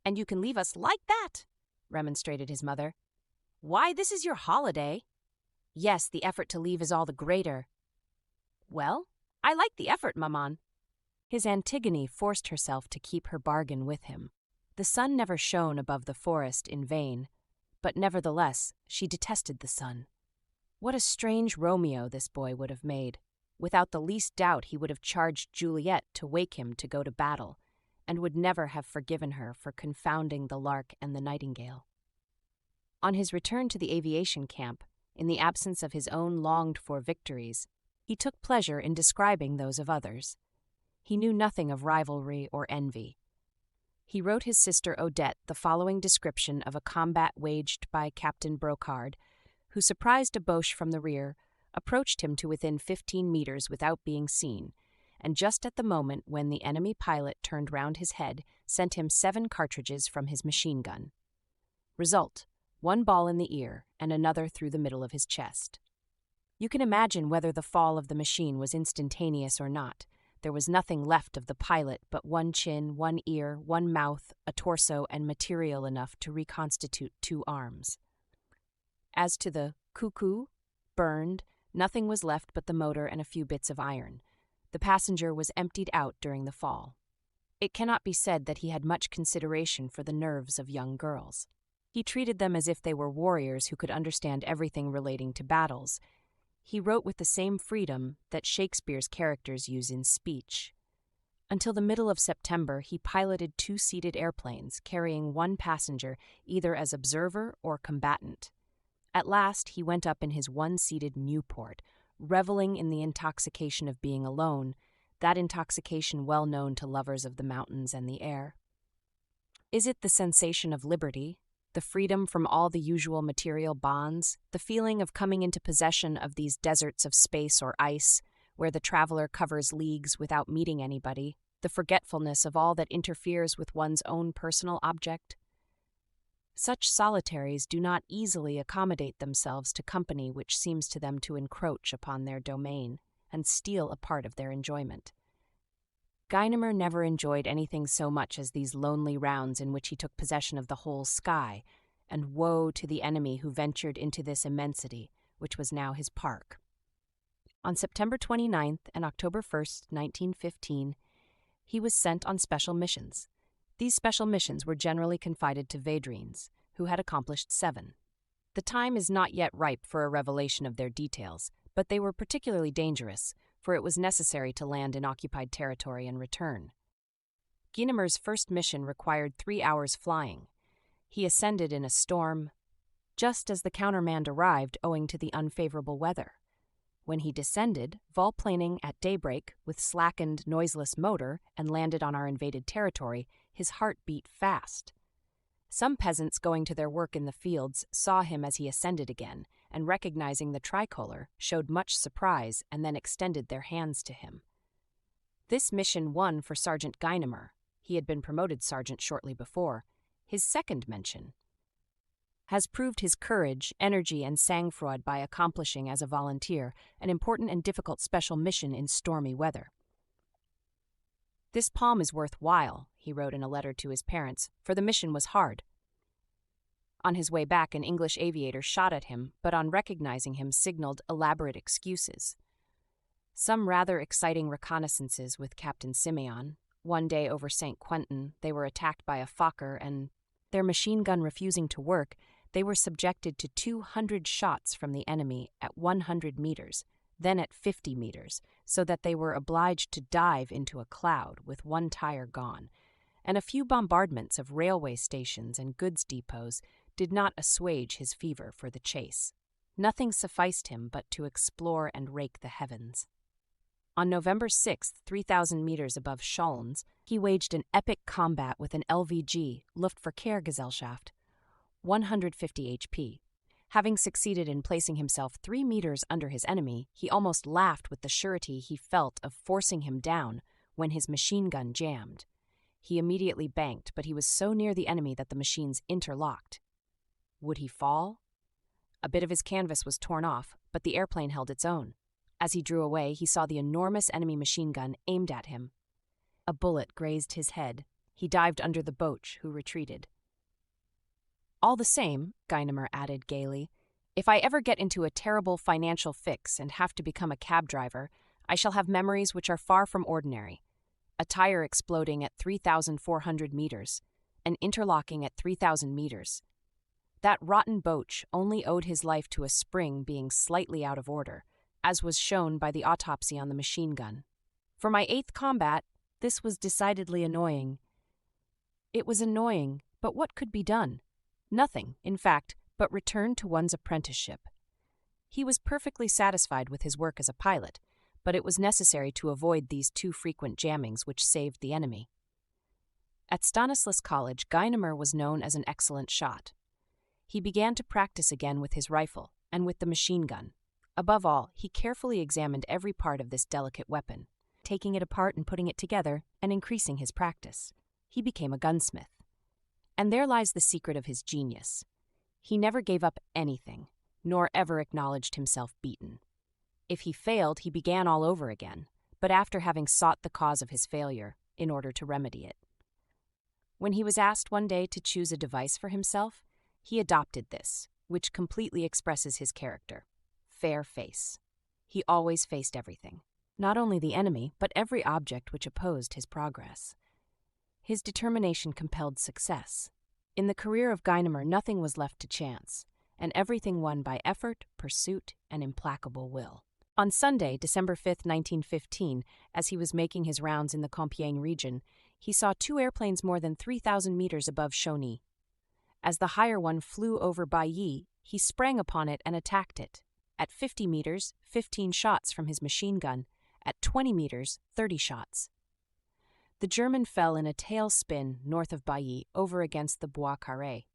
"And you can leave us like that?" remonstrated his mother. "Why, this is your holiday." "Yes, the effort to leave is all the greater." "Well, I like the effort, maman." His Antigone forced herself to keep her bargain with him. The sun never shone above the forest in vain, but nevertheless she detested the sun. What a strange Romeo this boy would have made. Without the least doubt he would have charged Juliet to wake him to go to battle, and would never have forgiven her for confounding the lark and the nightingale. On his return to the aviation camp, in the absence of his own longed-for victories, he took pleasure in describing those of others. He knew nothing of rivalry or envy. He wrote his sister Odette the following description of a combat waged by Captain Brocard, who surprised a Boche from the rear, approached him to within 15 meters without being seen, and just at the moment when the enemy pilot turned round his head, sent him 7 cartridges from his machine gun. Result: 1 ball in the ear and another through the middle of his chest. You can imagine whether the fall of the machine was instantaneous or not. There was nothing left of the pilot but 1 chin, 1 ear, 1 mouth, a torso, and material enough to reconstitute 2 arms. As to the cuckoo, burned, nothing was left but the motor and a few bits of iron. The passenger was emptied out during the fall. It cannot be said that he had much consideration for the nerves of young girls. He treated them as if they were warriors who could understand everything relating to battles. He wrote with the same freedom that Shakespeare's characters use in speech. Until the middle of September, he piloted 2-seated airplanes, carrying 1 passenger, either as observer or combatant. At last, he went up in his 1-seated Nieuport, reveling in the intoxication of being alone, that intoxication well known to lovers of the mountains and the air. Is it the sensation of liberty, the freedom from all the usual material bonds, the feeling of coming into possession of these deserts of space or ice, where the traveler covers leagues without meeting anybody, the forgetfulness of all that interferes with one's own personal object? Such solitaries do not easily accommodate themselves to company which seems to them to encroach upon their domain and steal a part of their enjoyment. Guynemer never enjoyed anything so much as these lonely rounds in which he took possession of the whole sky, and woe to the enemy who ventured into this immensity, which was now his park. On September 29th and October 1st, 1915, he was sent on special missions. These special missions were generally confided to Védrines, who had accomplished 7. The time is not yet ripe for a revelation of their details, but they were particularly dangerous, for it was necessary to land in occupied territory and return. Guynemer's first mission required 3 hours flying. He ascended in a storm, just as the countermand arrived owing to the unfavorable weather. When he descended, volplaning at daybreak with slackened, noiseless motor and landed on our invaded territory, his heart beat fast. Some peasants going to their work in the fields saw him as he ascended again, and recognizing the tricolor, showed much surprise and then extended their hands to him. This mission won for Sergeant Guynemer. He had been promoted sergeant shortly before. His second mention has proved his courage, energy, and sang-froid by accomplishing as a volunteer an important and difficult special mission in stormy weather. "This palm is worth while," he wrote in a letter to his parents, "for the mission was hard." On his way back, an English aviator shot at him, but on recognizing him signaled elaborate excuses. Some rather exciting reconnaissances with Captain Simeon. One day over St. Quentin, they were attacked by a Fokker, and, their machine gun refusing to work, they were subjected to 200 shots from the enemy at 100 meters, then at 50 meters, so that they were obliged to dive into a cloud with 1 tire gone, and a few bombardments of railway stations and goods depots did not assuage his fever for the chase. Nothing sufficed him but to explore and rake the heavens. On November 6th, 3,000 meters above Scholens, he waged an epic combat with an LVG, Luftverkehrgesellschaft, 150 HP. Having succeeded in placing himself 3 meters under his enemy, he almost laughed with the surety he felt of forcing him down when his machine gun jammed. He immediately banked, but he was so near the enemy that the machines interlocked. Would he fall? A bit of his canvas was torn off, but the airplane held its own. As he drew away, he saw the enormous enemy machine gun aimed at him. A bullet grazed his head. He dived under the Boche, who retreated. "All the same," Guynemer added gaily, "if I ever get into a terrible financial fix and have to become a cab driver, I shall have memories which are far from ordinary. A tire exploding at 3,400 meters, and interlocking at 3,000 meters. That rotten Boche only owed his life to a spring being slightly out of order, as was shown by the autopsy on the machine gun. For my 8th combat, this was decidedly annoying. It was annoying, but what could be done? Nothing, in fact, but return to one's apprenticeship." He was perfectly satisfied with his work as a pilot, but it was necessary to avoid these too frequent jammings which saved the enemy. At Stanislas College, Guynemer was known as an excellent shot. He began to practice again with his rifle and with the machine gun. Above all, he carefully examined every part of this delicate weapon, taking it apart and putting it together and increasing his practice. He became a gunsmith. And there lies the secret of his genius. He never gave up anything, nor ever acknowledged himself beaten. If he failed, he began all over again, but after having sought the cause of his failure in order to remedy it. When he was asked one day to choose a device for himself, he adopted this, which completely expresses his character: fair face. He always faced everything, not only the enemy, but every object which opposed his progress. His determination compelled success. In the career of Guynemer, nothing was left to chance, and everything won by effort, pursuit, and implacable will. On Sunday, December 5, 1915, as he was making his rounds in the Compiègne region, he saw two airplanes more than 3,000 meters above Chauny. As the higher one flew over Bailly, he sprang upon it and attacked it. At 50 meters, 15 shots from his machine gun. At 20 meters, 30 shots. The German fell in a tailspin north of Bailly over against the Bois Carré.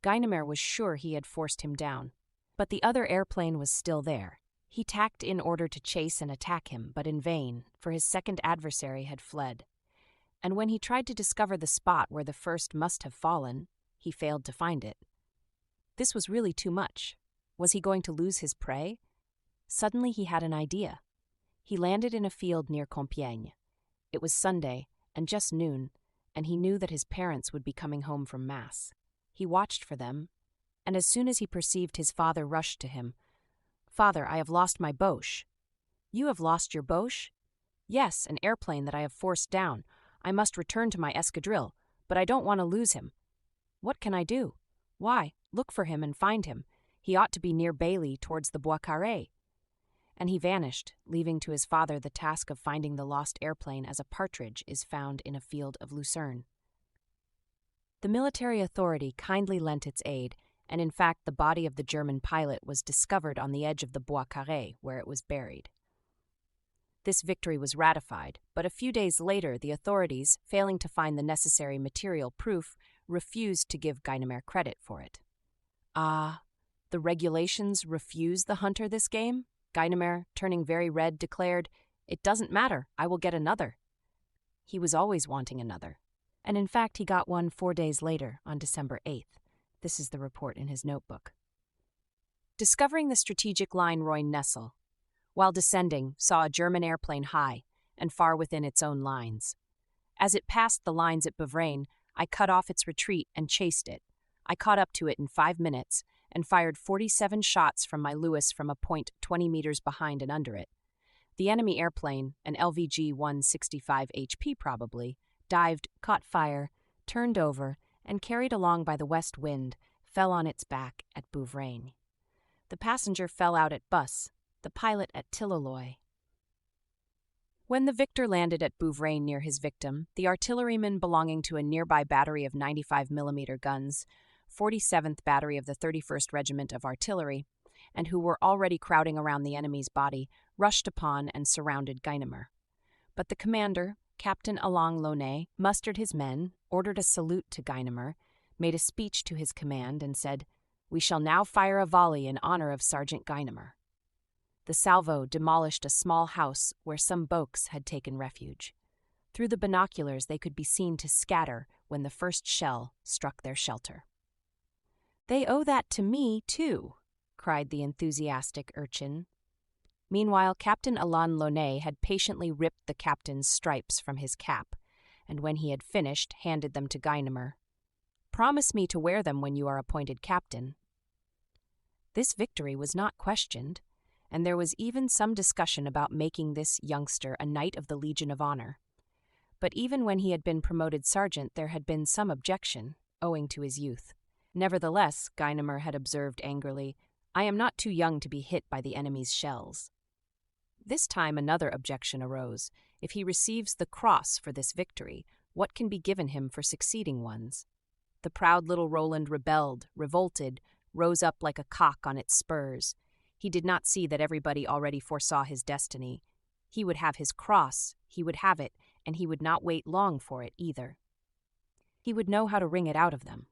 Guynemer was sure he had forced him down, but the other airplane was still there. He tacked in order to chase and attack him, but in vain, for his second adversary had fled. And when he tried to discover the spot where the first must have fallen, he failed to find it. This was really too much. Was he going to lose his prey? Suddenly he had an idea. He landed in a field near Compiègne. It was Sunday, and just noon, and he knew that his parents would be coming home from Mass. He watched for them, and as soon as he perceived his father rushed to him. "Father, I have lost my Boche." "You have lost your Boche?" "Yes, an airplane that I have forced down. I must return to my escadrille, but I don't want to lose him." "What can I do?" "Why, look for him and find him. He ought to be near Bailly towards the Bois Carré." And he vanished, leaving to his father the task of finding the lost airplane as a partridge is found in a field of lucerne. The military authority kindly lent its aid, and in fact the body of the German pilot was discovered on the edge of the Bois Carré, where it was buried. This victory was ratified, but a few days later the authorities, failing to find the necessary material proof, refused to give Guynemer credit for it. Ah, the regulations refuse the hunter this game? Guynemer, turning very red, declared, "It doesn't matter, I will get another." He was always wanting another, and in fact he got one 4 days later, on December 8th. This is the report in his notebook. Discovering the strategic line Rhône-Nessel. While descending, saw a German airplane high, and far within its own lines. As it passed the lines at Beuvrain, I cut off its retreat and chased it. I caught up to it in 5 minutes, and fired 47 shots from my Lewis from a point 20 meters behind and under it. The enemy airplane, an LVG-165 HP probably, dived, caught fire, turned over, and carried along by the west wind, fell on its back at Beuvrain. The passenger fell out at Bus, the pilot at Tillaloy. When the victor landed at Beuvrain near his victim, the artillerymen belonging to a nearby battery of 95mm guns, 47th Battery of the 31st Regiment of Artillery, and who were already crowding around the enemy's body, rushed upon and surrounded Guynemer. But the commander, Captain Alain Launay, mustered his men, ordered a salute to Guynemer, made a speech to his command, and said, "We shall now fire a volley in honor of Sergeant Guynemer." The salvo demolished a small house where some Boches had taken refuge. Through the binoculars they could be seen to scatter when the first shell struck their shelter. "They owe that to me, too," cried the enthusiastic urchin. Meanwhile, Captain Alain Launay had patiently ripped the captain's stripes from his cap, and when he had finished, handed them to Guynemer. "Promise me to wear them when you are appointed captain." This victory was not questioned, and there was even some discussion about making this youngster a Knight of the Legion of Honor. But even when he had been promoted sergeant, there had been some objection, owing to his youth. Nevertheless, Guynemer had observed angrily, "I am not too young to be hit by the enemy's shells." This time another objection arose. If he receives the cross for this victory, what can be given him for succeeding ones? The proud little Roland rebelled, revolted, rose up like a cock on its spurs. He did not see that everybody already foresaw his destiny. He would have his cross, he would have it, and he would not wait long for it either. He would know how to wring it out of them.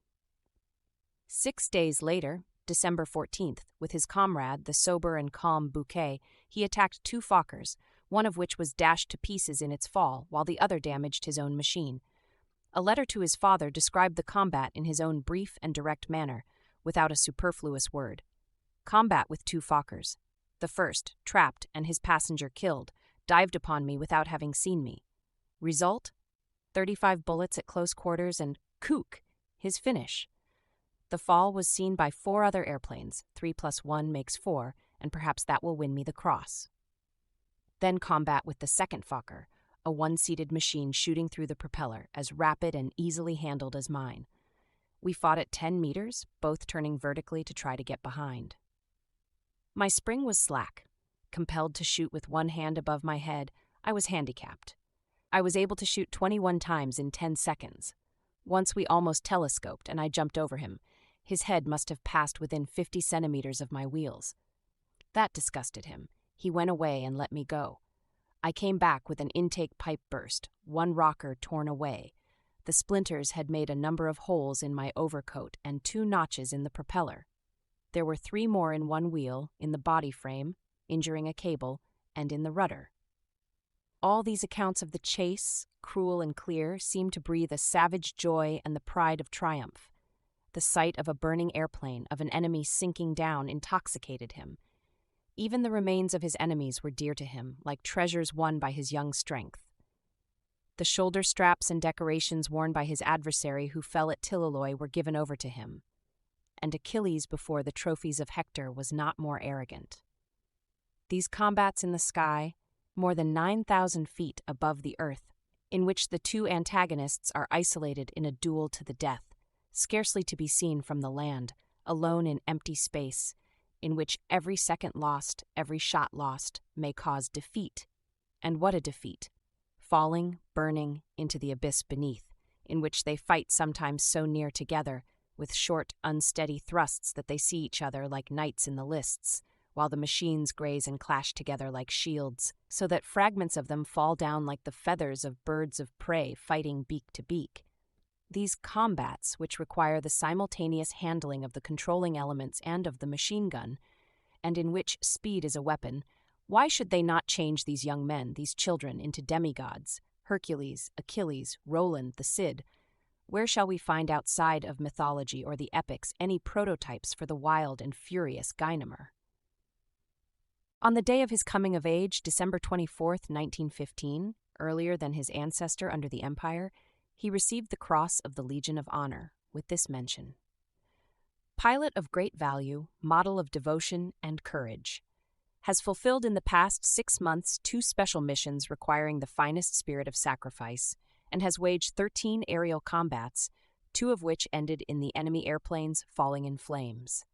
6 days later, December 14th, with his comrade, the sober and calm Bouquet, he attacked 2 Fokkers, one of which was dashed to pieces in its fall, while the other damaged his own machine. A letter to his father described the combat in his own brief and direct manner, without a superfluous word. Combat with 2 Fokkers. The first, trapped and his passenger killed, dived upon me without having seen me. Result? 35 bullets at close quarters and kook, his finish. The fall was seen by 4 other airplanes. 3 + 1 makes 4, and perhaps that will win me the cross. Then combat with the second Fokker, a 1-seated machine shooting through the propeller, as rapid and easily handled as mine. We fought at 10 meters, both turning vertically to try to get behind. My spring was slack. Compelled to shoot with one hand above my head, I was handicapped. I was able to shoot 21 times in 10 seconds. Once we almost telescoped, and I jumped over him. His head must have passed within 50 centimeters of my wheels. That disgusted him. He went away and let me go. I came back with an intake pipe burst, 1 rocker torn away. The splinters had made a number of holes in my overcoat and 2 notches in the propeller. There were 3 more in one wheel, in the body frame, injuring a cable, and in the rudder. All these accounts of the chase, cruel and clear, seemed to breathe a savage joy and the pride of triumph. The sight of a burning airplane, of an enemy sinking down, intoxicated him. Even the remains of his enemies were dear to him, like treasures won by his young strength. The shoulder straps and decorations worn by his adversary who fell at Tillaloy were given over to him. And Achilles before the trophies of Hector was not more arrogant. These combats in the sky, more than 9,000 feet above the earth, in which the 2 antagonists are isolated in a duel to the death, scarcely to be seen from the land, alone in empty space, in which every second lost, every shot lost, may cause defeat. And what a defeat! Falling, burning, into the abyss beneath, in which they fight sometimes so near together, with short, unsteady thrusts that they see each other like knights in the lists, while the machines graze and clash together like shields, so that fragments of them fall down like the feathers of birds of prey fighting beak to beak. These combats, which require the simultaneous handling of the controlling elements and of the machine gun, and in which speed is a weapon, why should they not change these young men, these children, into demigods, Hercules, Achilles, Roland, the Cid? Where shall we find outside of mythology or the epics any prototypes for the wild and furious Guynemer? On the day of his coming of age, December 24th, 1915, earlier than his ancestor under the Empire, he received the Cross of the Legion of Honor, with this mention: pilot of great value, model of devotion and courage. Has fulfilled in the past 6 months 2 special missions requiring the finest spirit of sacrifice, and has waged 13 aerial combats, 2 of which ended in the enemy airplanes falling in flames.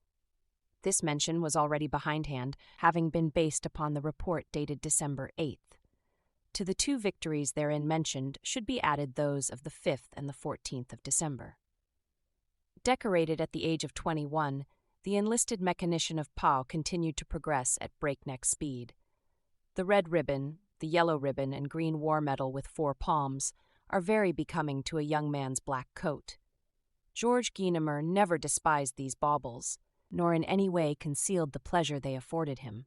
This mention was already behindhand, having been based upon the report dated December 8th. To the 2 victories therein mentioned should be added those of the 5th and the 14th of December. Decorated at the age of 21, the enlisted mechanician of Pau continued to progress at breakneck speed. The red ribbon, the yellow ribbon, and green war medal with 4 palms are very becoming to a young man's black coat. George Guynemer never despised these baubles, nor in any way concealed the pleasure they afforded him.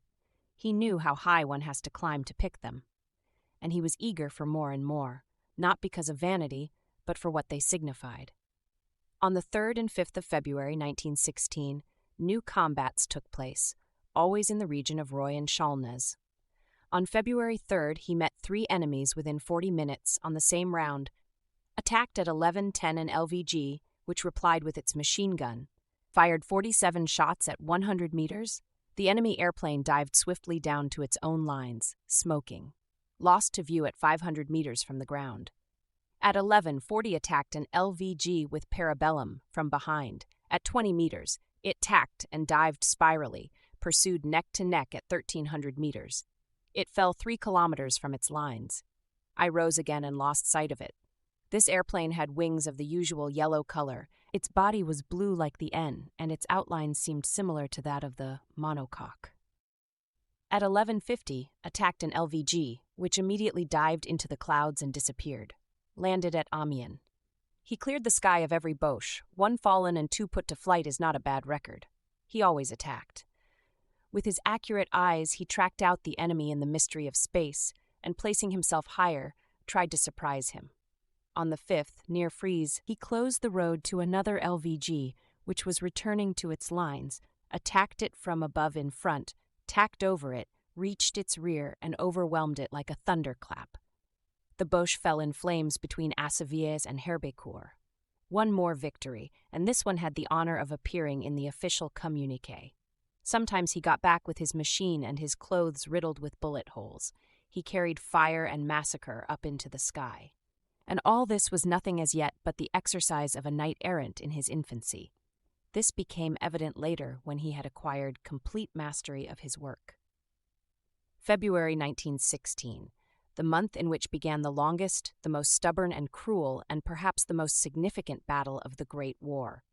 He knew how high one has to climb to pick them, and he was eager for more and more, not because of vanity, but for what they signified. On the 3rd and 5th of February 1916, new combats took place, always in the region of Roye and Chalnez. On February 3rd, he met 3 enemies within 40 minutes on the same round, attacked at 11:10 an LVG, which replied with its machine gun, fired 47 shots at 100 meters. The enemy airplane dived swiftly down to its own lines, smoking, lost to view at 500 meters from the ground. At 11:40 attacked an LVG with parabellum from behind. At 20 meters, it tacked and dived spirally, pursued neck to neck at 1,300 meters. It fell 3 kilometers from its lines. I rose again and lost sight of it. This airplane had wings of the usual yellow color. Its body was blue like the N, and its outline seemed similar to that of the monocoque. At 11:50, attacked an LVG, which immediately dived into the clouds and disappeared. Landed at Amiens. He cleared the sky of every Boche. 1 fallen and 2 put to flight is not a bad record. He always attacked. With his accurate eyes, he tracked out the enemy in the mystery of space, and placing himself higher, tried to surprise him. On the 5th, near Frise, he closed the road to another LVG, which was returning to its lines, attacked it from above in front, tacked over it, reached its rear, and overwhelmed it like a thunderclap. The Boche fell in flames between Assaviers and Herbecourt. One more victory, and this one had the honor of appearing in the official communiqué. Sometimes he got back with his machine and his clothes riddled with bullet holes. He carried fire and massacre up into the sky. And all this was nothing as yet but the exercise of a knight-errant in his infancy. This became evident later when he had acquired complete mastery of his work. February 1916, the month in which began the longest, the most stubborn and cruel, and perhaps the most significant battle of the Great War.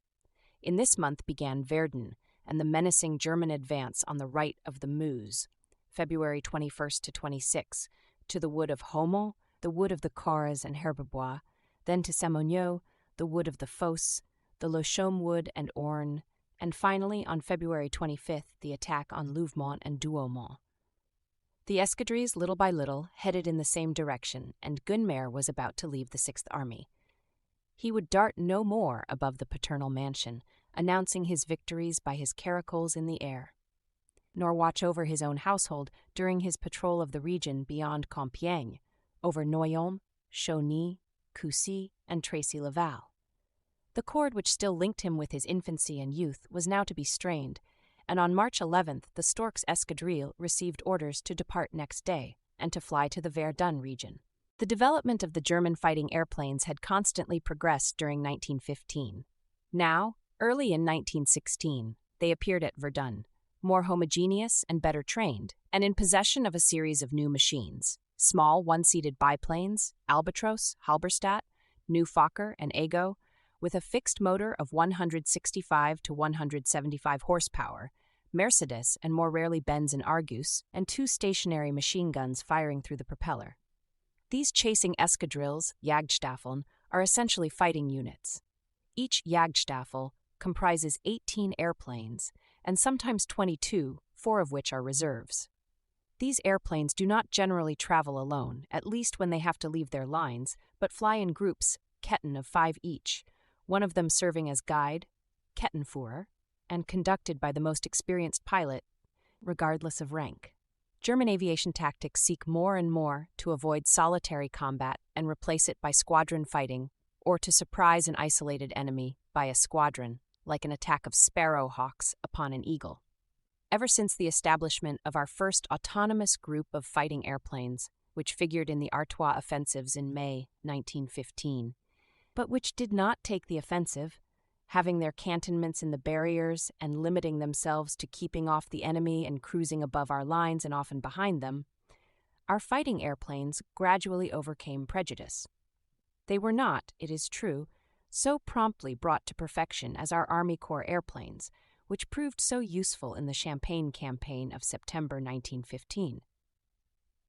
In this month began Verdun and the menacing German advance on the right of the Meuse, February 21st to 26, to the wood of Haumont, the wood of the Cars and Herbebois, then to Saint-Monnieu, the wood of the Fosse, the Lochaume wood and Orne, and finally, on February 25th, the attack on Louvemont and Douaumont. The escadrilles, little by little, headed in the same direction, and Guynemer was about to leave the Sixth Army. He would dart no more above the paternal mansion, announcing his victories by his caracoles in the air, nor watch over his own household during his patrol of the region beyond Compiègne, over Noyon, Chauny, Coucy, and Tracy-Laval. The cord which still linked him with his infancy and youth was now to be strained, and on March 11th the Stork's escadrille received orders to depart next day and to fly to the Verdun region. The development of the German fighting airplanes had constantly progressed during 1915. Now, early in 1916, they appeared at Verdun, more homogeneous and better trained, and in possession of a series of new machines. Small one-seated biplanes, Albatros, Halberstadt, New Fokker, and Ego, with a fixed motor of 165 to 175 horsepower, Mercedes and more rarely Benz and Argus, and 2 stationary machine guns firing through the propeller. These chasing escadrilles, Jagdstaffeln, are essentially fighting units. Each Jagdstaffel comprises 18 airplanes, and sometimes 22, 4 of which are reserves. These airplanes do not generally travel alone, at least when they have to leave their lines, but fly in groups, Ketten of 5 each, one of them serving as guide, Kettenführer, and conducted by the most experienced pilot, regardless of rank. German aviation tactics seek more and more to avoid solitary combat and replace it by squadron fighting, or to surprise an isolated enemy by a squadron, like an attack of sparrowhawks upon an eagle. Ever since the establishment of our first autonomous group of fighting airplanes, which figured in the Artois offensives in May 1915, but which did not take the offensive, having their cantonments in the barriers and limiting themselves to keeping off the enemy and cruising above our lines and often behind them, our fighting airplanes gradually overcame prejudice. They were not, it is true, so promptly brought to perfection as our Army Corps airplanes, which proved so useful in the Champagne campaign of September 1915.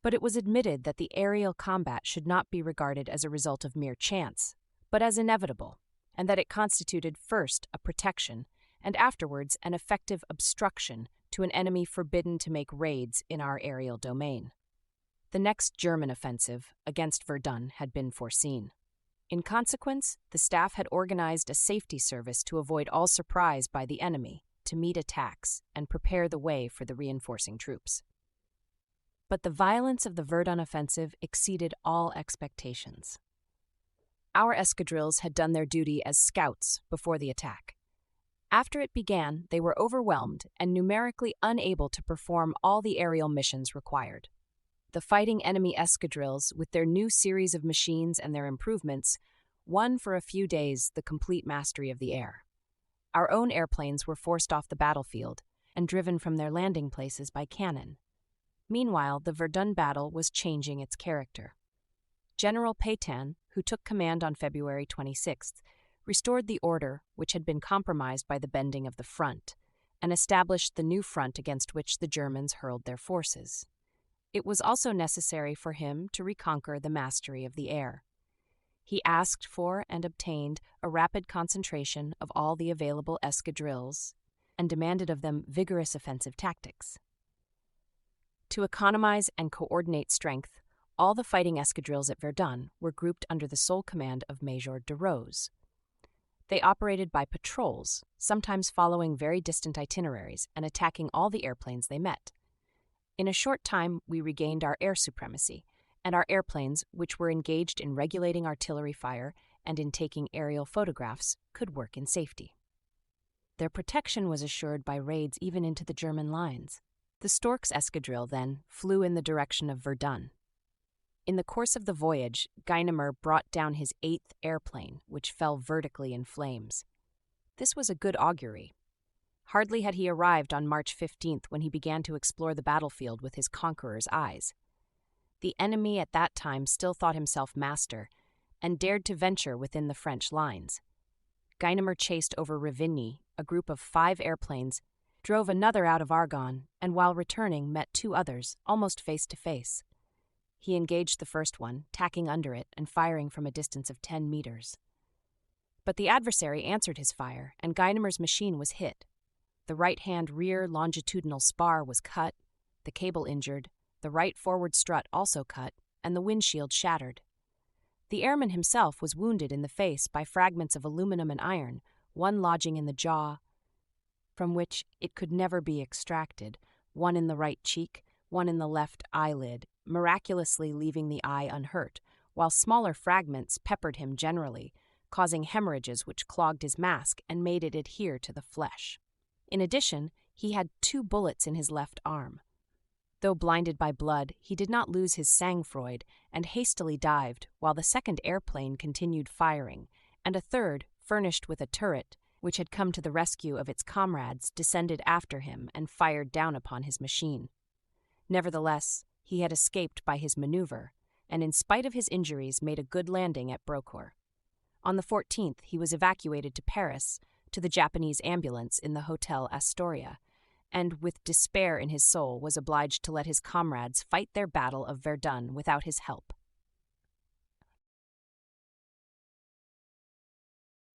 But it was admitted that the aerial combat should not be regarded as a result of mere chance, but as inevitable, and that it constituted first a protection and afterwards an effective obstruction to an enemy forbidden to make raids in our aerial domain. The next German offensive against Verdun had been foreseen. In consequence, the staff had organized a safety service to avoid all surprise by the enemy, to meet attacks, and prepare the way for the reinforcing troops. But the violence of the Verdun offensive exceeded all expectations. Our escadrilles had done their duty as scouts before the attack. After it began, they were overwhelmed and numerically unable to perform all the aerial missions required. The fighting enemy escadrilles, with their new series of machines and their improvements, won for a few days the complete mastery of the air. Our own airplanes were forced off the battlefield and driven from their landing places by cannon. Meanwhile, the Verdun battle was changing its character. General Pétain, who took command on February 26th, restored the order which had been compromised by the bending of the front, and established the new front against which the Germans hurled their forces. It was also necessary for him to reconquer the mastery of the air. He asked for and obtained a rapid concentration of all the available escadrilles and demanded of them vigorous offensive tactics. To economize and coordinate strength, all the fighting escadrilles at Verdun were grouped under the sole command of Major Roosevelt. They operated by patrols, sometimes following very distant itineraries and attacking all the airplanes they met. In a short time, we regained our air supremacy, and our airplanes, which were engaged in regulating artillery fire and in taking aerial photographs, could work in safety. Their protection was assured by raids even into the German lines. The Stork's escadrille, then, flew in the direction of Verdun. In the course of the voyage, Guynemer brought down his 8th airplane, which fell vertically in flames. This was a good augury. Hardly had he arrived on March 15th when he began to explore the battlefield with his conqueror's eyes. The enemy at that time still thought himself master, and dared to venture within the French lines. Guynemer chased over Rivigny, a group of 5 airplanes, drove another out of Argonne, and while returning met 2 others, almost face to face. He engaged the first one, tacking under it and firing from a distance of 10 meters. But the adversary answered his fire, and Guynemer's machine was hit. The right-hand rear longitudinal spar was cut, the cable injured, the right forward strut also cut, and the windshield shattered. The airman himself was wounded in the face by fragments of aluminum and iron, one lodging in the jaw, from which it could never be extracted, one in the right cheek, one in the left eyelid, miraculously leaving the eye unhurt, while smaller fragments peppered him generally, causing hemorrhages which clogged his mask and made it adhere to the flesh. In addition, he had 2 bullets in his left arm. Though blinded by blood, he did not lose his sang-froid and hastily dived while the second airplane continued firing, and a third, furnished with a turret, which had come to the rescue of its comrades, descended after him and fired down upon his machine. Nevertheless, he had escaped by his maneuver, and in spite of his injuries made a good landing at Brocourt. On the 14th, he was evacuated to Paris, to the Japanese ambulance in the Hotel Astoria, and with despair in his soul was obliged to let his comrades fight their battle of Verdun without his help.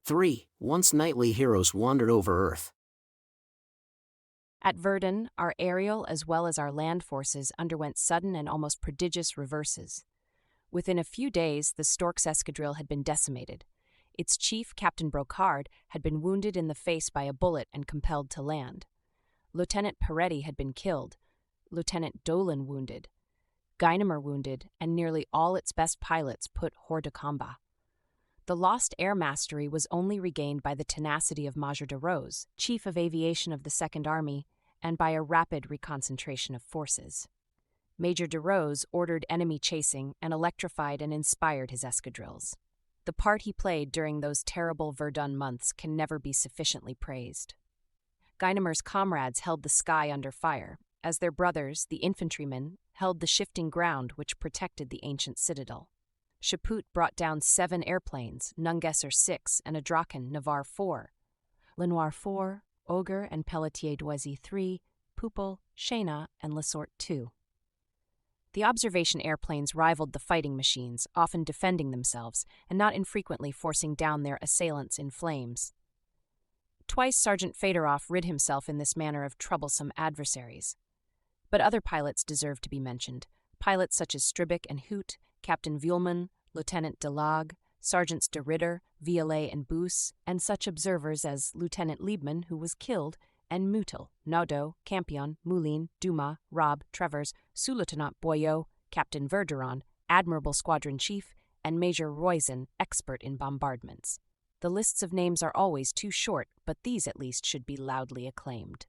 3. Once nightly heroes wandered over Earth. At Verdun, our aerial as well as our land forces underwent sudden and almost prodigious reverses. Within a few days, the Stork's escadrille had been decimated. Its chief, Captain Brocard, had been wounded in the face by a bullet and compelled to land. Lieutenant Peretti had been killed, Lieutenant Dolan wounded, Guynemer wounded, and nearly all its best pilots put hors de combat. The lost air mastery was only regained by the tenacity of Major Roosevelt, chief of aviation of the Second Army, and by a rapid reconcentration of forces. Major Roosevelt ordered enemy chasing and electrified and inspired his escadrilles. The part he played during those terrible Verdun months can never be sufficiently praised. Guynemer's comrades held the sky under fire, as their brothers, the infantrymen, held the shifting ground which protected the ancient citadel. Chaput brought down 7 airplanes, Nungesser 6 and a Drachen Navarre 4, Lenoir 4, Auger and Pelletier d'Oisy 3, Pupil, Chéna, and Lessort 2. The observation airplanes rivaled the fighting machines, often defending themselves, and not infrequently forcing down their assailants in flames. Twice Sergeant Fedorov rid himself in this manner of troublesome adversaries. But other pilots deserve to be mentioned, pilots such as Stribick and Hoot, Captain Vuelman, Lieutenant de Lague, Sergeants de Ritter, Violet and Boos, and such observers as Lieutenant Liebman, who was killed, and Mutil, Naudot, Campion, Moulin, Dumas, Robb, Travers, Sous-Lieutenant Boyot, Captain Verduron, Admirable Squadron Chief, and Major Roizen, expert in bombardments. The lists of names are always too short, but these at least should be loudly acclaimed.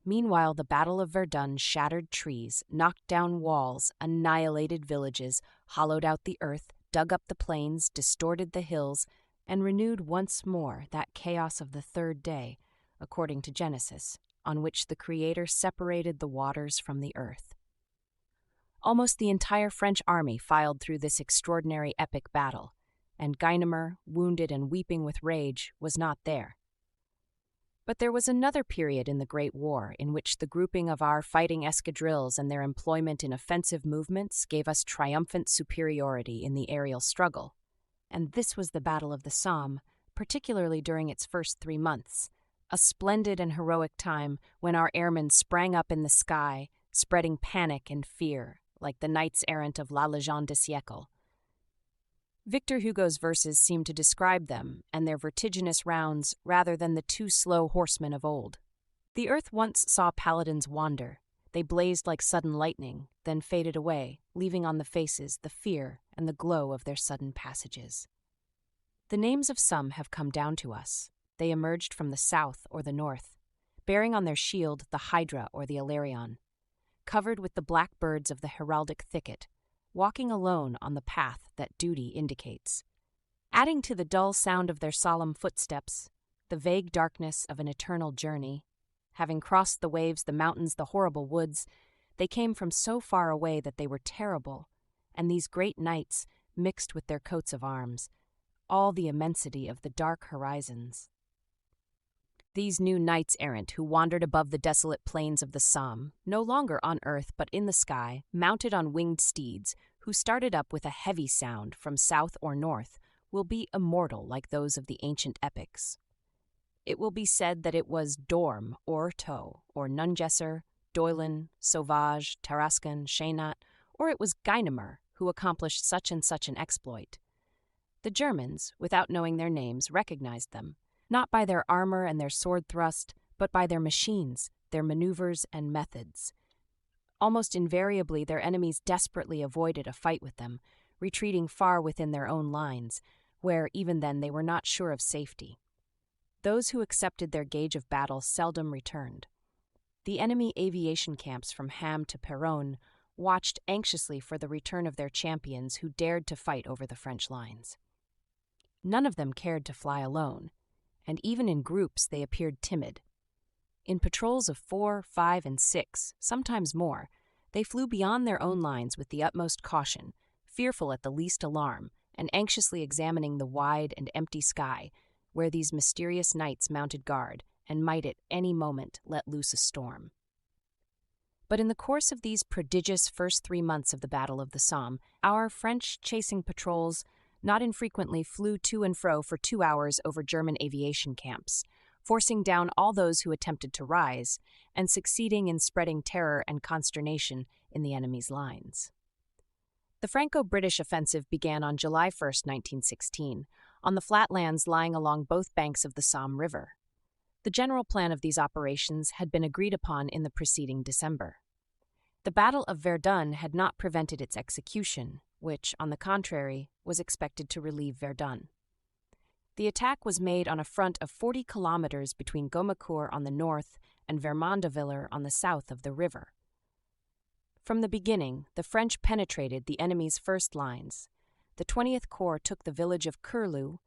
Meanwhile, the Battle of Verdun shattered trees, knocked down walls, annihilated villages, hollowed out the earth, dug up the plains, distorted the hills, and renewed once more that chaos of the 3rd day, according to Genesis, on which the Creator separated the waters from the earth. Almost the entire French army filed through this extraordinary epic battle, and Guynemer, wounded and weeping with rage, was not there. But there was another period in the Great War in which the grouping of our fighting escadrilles and their employment in offensive movements gave us triumphant superiority in the aerial struggle. And this was the Battle of the Somme, particularly during its first 3 months, a splendid and heroic time when our airmen sprang up in the sky, spreading panic and fear, like the knights-errant of La Légende du siècle. Victor Hugo's verses seem to describe them and their vertiginous rounds rather than the too slow horsemen of old. The earth once saw paladins wander. They blazed like sudden lightning, then faded away, leaving on the faces the fear and the glow of their sudden passages. The names of some have come down to us. They emerged from the south or the north, bearing on their shield the hydra or the Illyrion, covered with the black birds of the heraldic thicket, walking alone on the path that duty indicates. Adding to the dull sound of their solemn footsteps, the vague darkness of an eternal journey, having crossed the waves, the mountains, the horrible woods, they came from so far away that they were terrible, and these great knights, mixed with their coats of arms, all the immensity of the dark horizons. These new knights-errant who wandered above the desolate plains of the Somme, no longer on earth but in the sky, mounted on winged steeds, who started up with a heavy sound from south or north, will be immortal like those of the ancient epics. It will be said that it was Dorme, or Taux, or Nungesser, Doylen, Sauvage, Tarascon, Chainat, or it was Guynemer who accomplished such and such an exploit. The Germans, without knowing their names, recognized them, not by their armor and their sword thrust, but by their machines, their maneuvers and methods. Almost invariably, their enemies desperately avoided a fight with them, retreating far within their own lines, where even then they were not sure of safety. Those who accepted their gauge of battle seldom returned. The enemy aviation camps from Ham to Péronne watched anxiously for the return of their champions who dared to fight over the French lines. None of them cared to fly alone, and even in groups they appeared timid. In patrols of 4, 5, and 6, sometimes more, they flew beyond their own lines with the utmost caution, fearful at the least alarm, and anxiously examining the wide and empty sky, where these mysterious knights mounted guard, and might at any moment let loose a storm. But in the course of these prodigious first 3 months of the Battle of the Somme, our French chasing patrols not infrequently flew to and fro for 2 hours over German aviation camps, forcing down all those who attempted to rise, and succeeding in spreading terror and consternation in the enemy's lines. The Franco-British offensive began on July 1, 1916, on the flatlands lying along both banks of the Somme River. The general plan of these operations had been agreed upon in the preceding December. The Battle of Verdun had not prevented its execution, which, on the contrary, was expected to relieve Verdun. The attack was made on a front of 40 kilometers between Gaumecourt on the north and Vermont-de-Villers on the south of the river. From the beginning, the French penetrated the enemy's first lines. The 20th Corps took the village of Curlu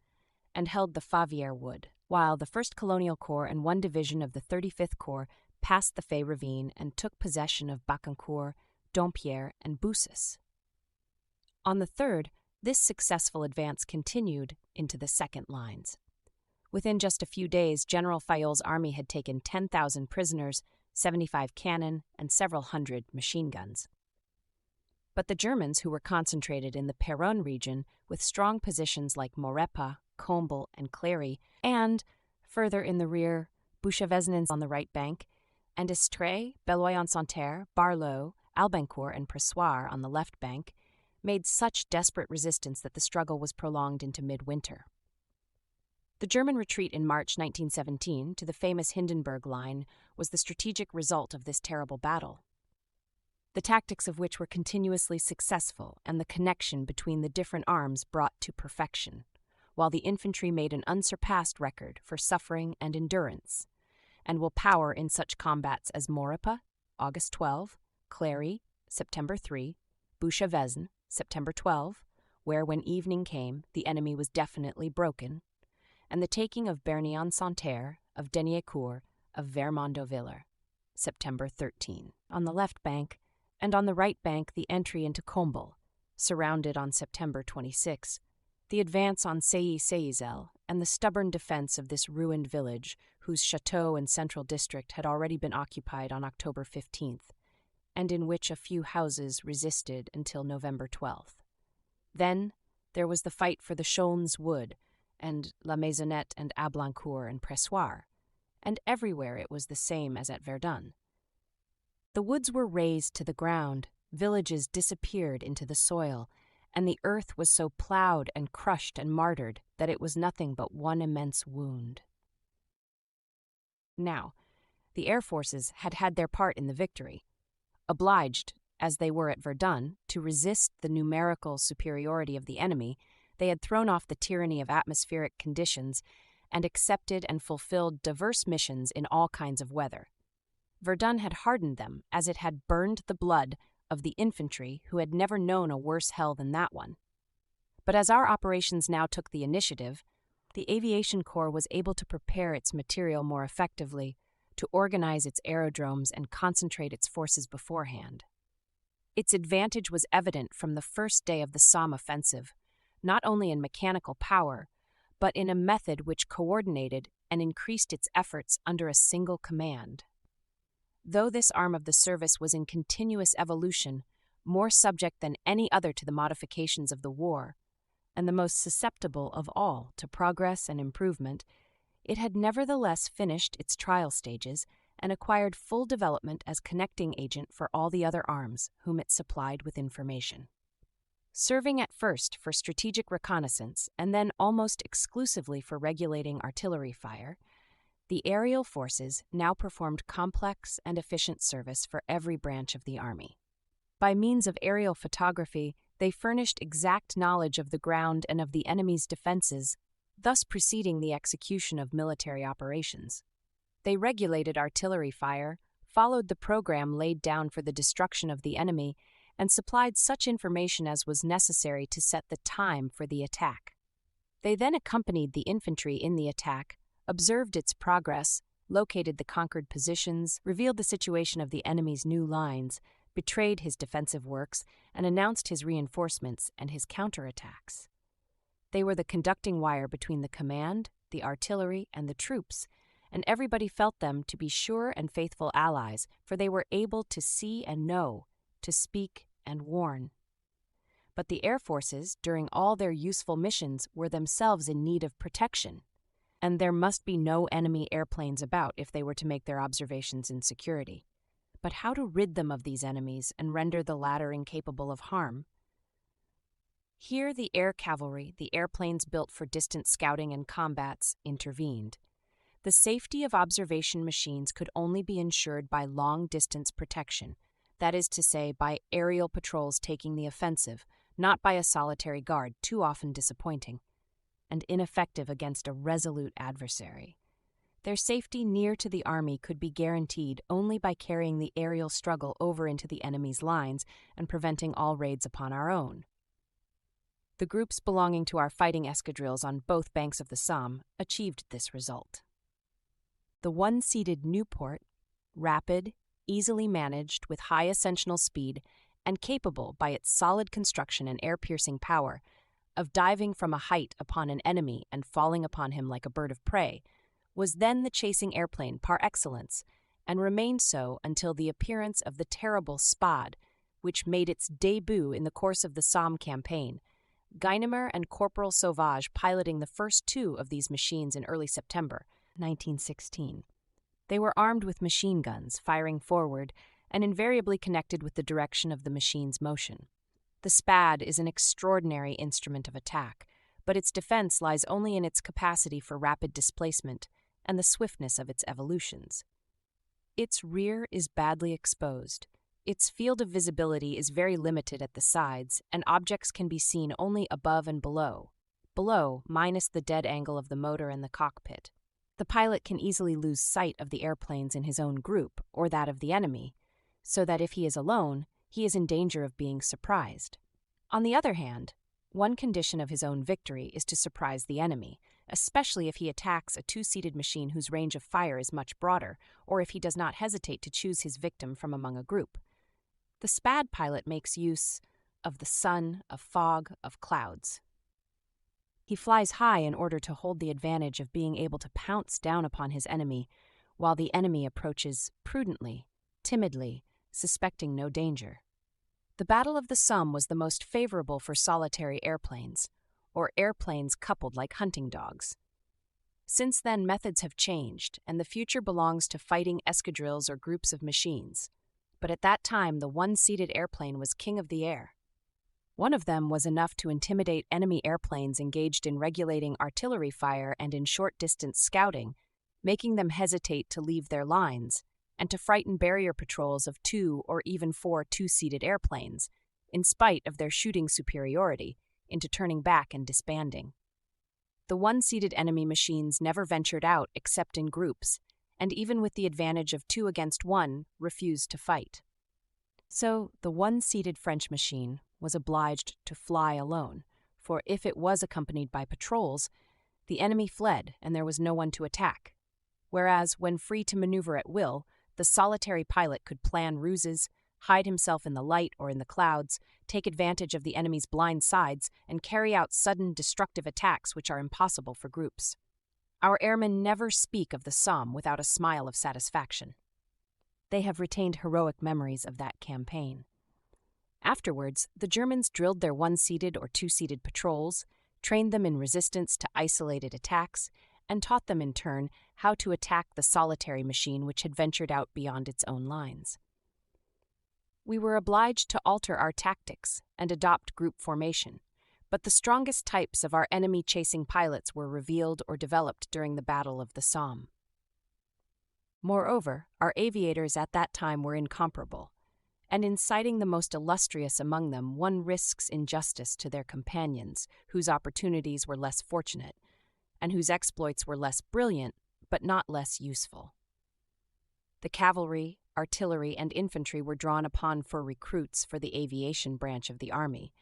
and held the Favier Wood, while the 1st Colonial Corps and one division of the 35th Corps passed the Fay Ravine and took possession of Bacancourt, Dompierre, and Bousses. On the 3rd, this successful advance continued into the second lines. Within just a few days, General Fayoll's army had taken 10,000 prisoners, 75 cannon, and several hundred machine guns. But the Germans, who were concentrated in the Péronne region with strong positions like Maurepas, Comble, and Cléry, and, further in the rear, Bouchaveznes on the right bank, and Estrée, Belloy-en-Santerre, Barlot, Albancourt, and Pressoir on the left bank, made such desperate resistance that the struggle was prolonged into midwinter. The German retreat in March 1917 to the famous Hindenburg Line was the strategic result of this terrible battle, the tactics of which were continuously successful and the connection between the different arms brought to perfection, while the infantry made an unsurpassed record for suffering and endurance, and will power in such combats as Maurepas, August 12, Cléry, September 3, Bouchaveznes, September 12, where when evening came the enemy was definitely broken, and the taking of Berny-en-Santerre, of Deniécourt, of Vermont-de-Villers, September 13. On the left bank, and on the right bank the entry into Comble, surrounded on September 26, the advance on Sailly-Seyssel, and the stubborn defense of this ruined village, whose chateau and central district had already been occupied on October 15th, and in which a few houses resisted until November 12th. Then there was the fight for the Chaulnes Wood, and La Maisonnette and Ablancourt and Pressoir, and everywhere it was the same as at Verdun. The woods were razed to the ground, villages disappeared into the soil, and the earth was so plowed and crushed and martyred that it was nothing but one immense wound. Now, the air forces had had their part in the victory. Obliged, as they were at Verdun, to resist the numerical superiority of the enemy, they had thrown off the tyranny of atmospheric conditions and accepted and fulfilled diverse missions in all kinds of weather. Verdun had hardened them as it had burned the blood of the infantry who had never known a worse hell than that one. But as our operations now took the initiative, the Aviation Corps was able to prepare its material more effectively, to organize its aerodromes and concentrate its forces beforehand. Its advantage was evident from the first day of the Somme offensive, not only in mechanical power, but in a method which coordinated and increased its efforts under a single command. Though this arm of the service was in continuous evolution, more subject than any other to the modifications of the war, and the most susceptible of all to progress and improvement, it had nevertheless finished its trial stages and acquired full development as connecting agent for all the other arms whom it supplied with information. Serving at first for strategic reconnaissance and then almost exclusively for regulating artillery fire, the aerial forces now performed complex and efficient service for every branch of the army. By means of aerial photography, they furnished exact knowledge of the ground and of the enemy's defenses, thus preceding the execution of military operations. They regulated artillery fire, followed the program laid down for the destruction of the enemy, and supplied such information as was necessary to set the time for the attack. They then accompanied the infantry in the attack, observed its progress, located the conquered positions, revealed the situation of the enemy's new lines, betrayed his defensive works, and announced his reinforcements and his counterattacks. They were the conducting wire between the command, the artillery, and the troops, and everybody felt them to be sure and faithful allies, for they were able to see and know, to speak and warn. But the air forces, during all their useful missions, were themselves in need of protection, and there must be no enemy airplanes about if they were to make their observations in security. But how to rid them of these enemies and render the latter incapable of harm? Here the air cavalry, the airplanes built for distant scouting and combats, intervened. The safety of observation machines could only be ensured by long-distance protection, that is to say, by aerial patrols taking the offensive, not by a solitary guard, too often disappointing, and ineffective against a resolute adversary. Their safety near to the army could be guaranteed only by carrying the aerial struggle over into the enemy's lines and preventing all raids upon our own. The groups belonging to our fighting escadrilles on both banks of the Somme achieved this result. The one-seated Nieuport, rapid, easily managed with high ascensional speed, and capable by its solid construction and air-piercing power of diving from a height upon an enemy and falling upon him like a bird of prey, was then the chasing airplane par excellence, and remained so until the appearance of the terrible Spad, which made its début in the course of the Somme campaign, Guynemer and Corporal Sauvage piloting the first two of these machines in early September 1916. They were armed with machine guns, firing forward, and invariably connected with the direction of the machine's motion. The Spad is an extraordinary instrument of attack, but its defense lies only in its capacity for rapid displacement and the swiftness of its evolutions. Its rear is badly exposed. Its field of visibility is very limited at the sides, and objects can be seen only above and below. Below, minus the dead angle of the motor and the cockpit. The pilot can easily lose sight of the airplanes in his own group or that of the enemy, so that if he is alone, he is in danger of being surprised. On the other hand, one condition of his own victory is to surprise the enemy, especially if he attacks a two-seated machine whose range of fire is much broader, or if he does not hesitate to choose his victim from among a group. The Spad pilot makes use of the sun, of fog, of clouds. He flies high in order to hold the advantage of being able to pounce down upon his enemy, while the enemy approaches prudently, timidly, suspecting no danger. The Battle of the Somme was the most favorable for solitary airplanes, or airplanes coupled like hunting dogs. Since then, methods have changed, and the future belongs to fighting escadrilles or groups of machines. But at that time, the one-seated airplane was king of the air. One of them was enough to intimidate enemy airplanes engaged in regulating artillery fire and in short-distance scouting, making them hesitate to leave their lines, and to frighten barrier patrols of 2 or even 4 two-seated airplanes, in spite of their shooting superiority, into turning back and disbanding. The one-seated enemy machines never ventured out except in groups, and even with the advantage of 2 against 1, refused to fight. So the one-seated French machine was obliged to fly alone, for if it was accompanied by patrols, the enemy fled and there was no one to attack. Whereas, when free to maneuver at will, the solitary pilot could plan ruses, hide himself in the light or in the clouds, take advantage of the enemy's blind sides, and carry out sudden destructive attacks which are impossible for groups. Our airmen never speak of the Somme without a smile of satisfaction. They have retained heroic memories of that campaign. Afterwards, the Germans drilled their one-seated or two-seated patrols, trained them in resistance to isolated attacks, and taught them in turn how to attack the solitary machine which had ventured out beyond its own lines. We were obliged to alter our tactics and adopt group formation, but the strongest types of our enemy-chasing pilots were revealed or developed during the Battle of the Somme. Moreover, our aviators at that time were incomparable, and in citing the most illustrious among them, one risks injustice to their companions, whose opportunities were less fortunate, and whose exploits were less brilliant, but not less useful. The cavalry, artillery, and infantry were drawn upon for recruits for the aviation branch of the army,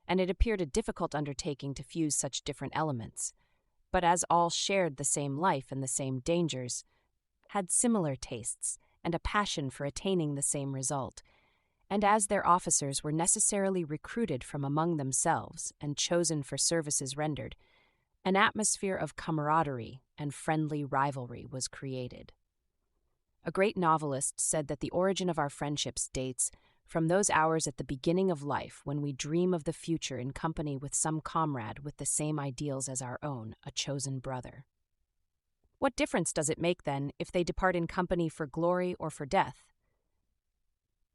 and it appeared a difficult undertaking to fuse such different elements. But as all shared the same life and the same dangers, had similar tastes, and a passion for attaining the same result, and as their officers were necessarily recruited from among themselves and chosen for services rendered, an atmosphere of camaraderie and friendly rivalry was created. A great novelist said that the origin of our friendships dates from those hours at the beginning of life when we dream of the future in company with some comrade with the same ideals as our own, a chosen brother. What difference does it make, then, if they depart in company for glory or for death?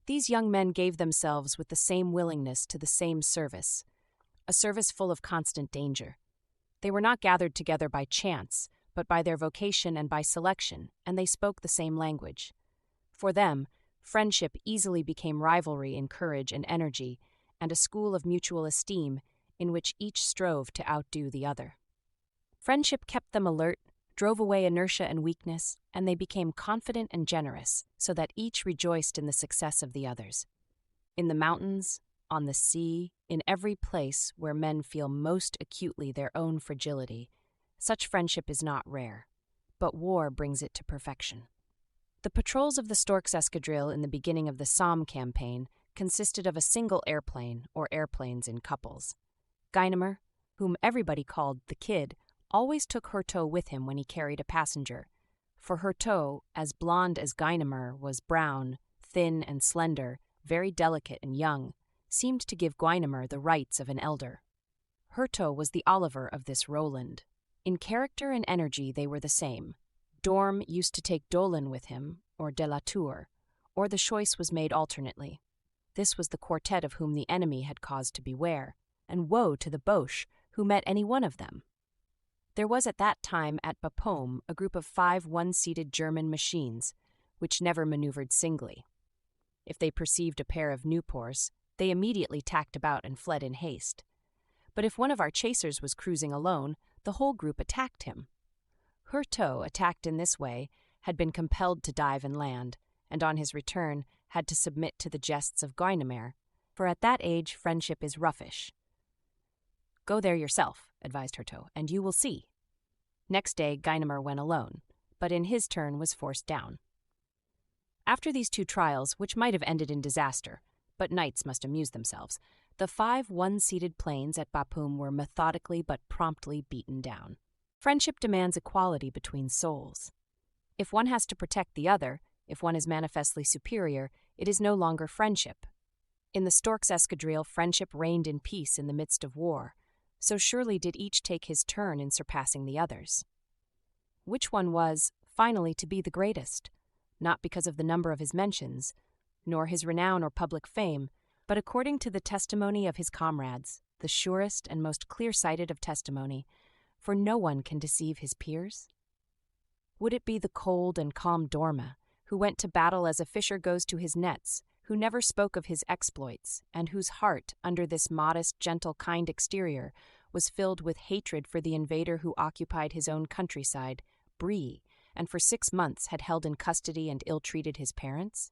These young men gave themselves with the same willingness to the same service, a service full of constant danger. They were not gathered together by chance, but by their vocation and by selection, and they spoke the same language. For them, friendship easily became rivalry in courage and energy, and a school of mutual esteem in which each strove to outdo the other. Friendship kept them alert, drove away inertia and weakness, and they became confident and generous, so that each rejoiced in the success of the others. In the mountains, on the sea, in every place where men feel most acutely their own fragility, such friendship is not rare, but war brings it to perfection. The patrols of the Stork's escadrille in the beginning of the Somme campaign consisted of a single airplane or airplanes in couples. Guynemer, whom everybody called the Kid, always took Hertot with him when he carried a passenger, for Hertot, as blonde as Guynemer, was brown, thin and slender, very delicate and young, seemed to give Guynemer the rights of an elder. Hertot was the Oliver of this Roland. In character and energy they were the same. Dorme used to take Dolin with him, or de la Tour, or the choice was made alternately. This was the quartet of whom the enemy had cause to beware, and woe to the Boche who met any one of them. There was at that time at Bapaume a group of 5 one-seated German machines, which never maneuvered singly. If they perceived a pair of Nieuports, they immediately tacked about and fled in haste. But if one of our chasers was cruising alone, the whole group attacked him. Hertot, attacked in this way, had been compelled to dive and land, and on his return had to submit to the jests of Guynemer, for at that age friendship is roughish. "Go there yourself," advised Hertot, "and you will see." Next day Guynemer went alone, but in his turn was forced down. After these 2 trials, which might have ended in disaster, but knights must amuse themselves, The 5 one-seated planes at Bapaume were methodically but promptly beaten down. Friendship demands equality between souls. If one has to protect the other, if one is manifestly superior, it is no longer friendship. In the Stork's escadrille, friendship reigned in peace in the midst of war, so surely did each take his turn in surpassing the others. Which one was, finally, to be the greatest? Not because of the number of his mentions, nor his renown or public fame, but according to the testimony of his comrades, the surest and most clear-sighted of testimony, for no one can deceive his peers? Would it be the cold and calm Dorme, who went to battle as a fisher goes to his nets, who never spoke of his exploits, and whose heart, under this modest, gentle, kind exterior, was filled with hatred for the invader who occupied his own countryside, Brie, and for 6 months had held in custody and ill-treated his parents?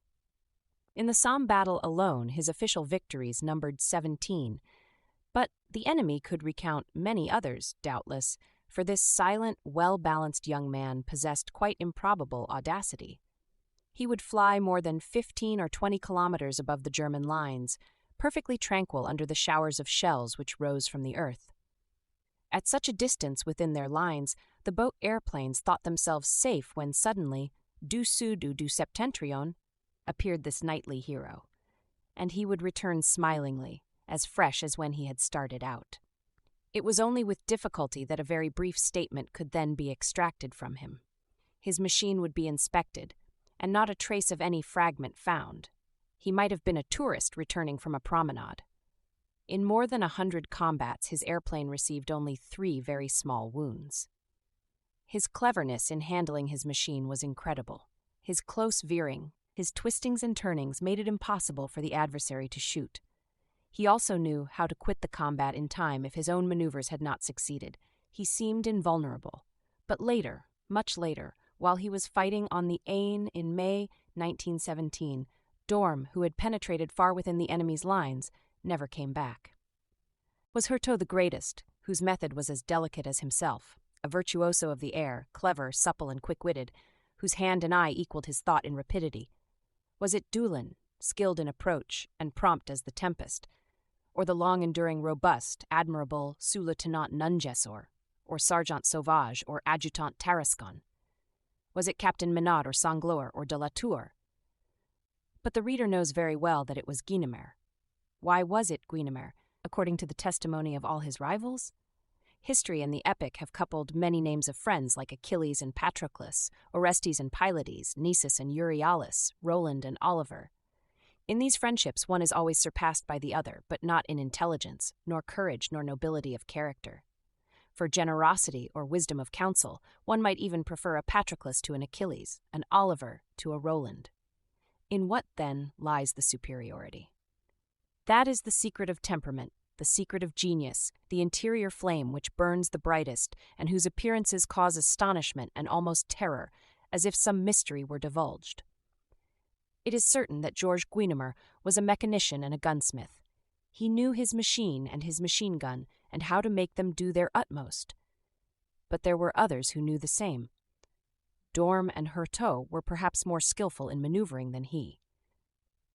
In the Somme battle alone, his official victories numbered 17, but the enemy could recount many others, doubtless, for this silent, well-balanced young man possessed quite improbable audacity. He would fly more than 15 or 20 kilometers above the German lines, perfectly tranquil under the showers of shells which rose from the earth. At such a distance within their lines, the boat airplanes thought themselves safe when suddenly, du Sud ou du Septentrion, appeared this knightly hero, and he would return smilingly, as fresh as when he had started out. It was only with difficulty that a very brief statement could then be extracted from him. His machine would be inspected, and not a trace of any fragment found. He might have been a tourist returning from a promenade. In more than 100 combats, his airplane received only 3 very small wounds. His cleverness in handling his machine was incredible. His close veering, his twistings and turnings made it impossible for the adversary to shoot. He also knew how to quit the combat in time if his own maneuvers had not succeeded. He seemed invulnerable. But later, much later, while he was fighting on the Aisne in May 1917, Dorme, who had penetrated far within the enemy's lines, never came back. Was Heurteaux the greatest, whose method was as delicate as himself, a virtuoso of the air, clever, supple, and quick-witted, whose hand and eye equaled his thought in rapidity? Was it Dulin, skilled in approach and prompt as the tempest, or the long-enduring, robust, admirable sous-lieutenant Nungesor, or Sergeant Sauvage, or Adjutant Tarascon? Was it Captain Menard, or Sanglour, or de la Tour? But the reader knows very well that it was Guynemer. Why was it Guynemer, according to the testimony of all his rivals? History and the epic have coupled many names of friends like Achilles and Patroclus, Orestes and Pylades, Nisus and Euryalus, Roland and Oliver. In these friendships one is always surpassed by the other, but not in intelligence, nor courage, nor nobility of character. For generosity or wisdom of counsel, one might even prefer a Patroclus to an Achilles, an Oliver to a Roland. In what, then, lies the superiority? That is the secret of temperament, the secret of genius, the interior flame which burns the brightest and whose appearances cause astonishment and almost terror, as if some mystery were divulged. It is certain that Georges Guynemer was a mechanician and a gunsmith. He knew his machine and his machine gun and how to make them do their utmost. But there were others who knew the same. Dorme and Heurteaux were perhaps more skillful in maneuvering than he.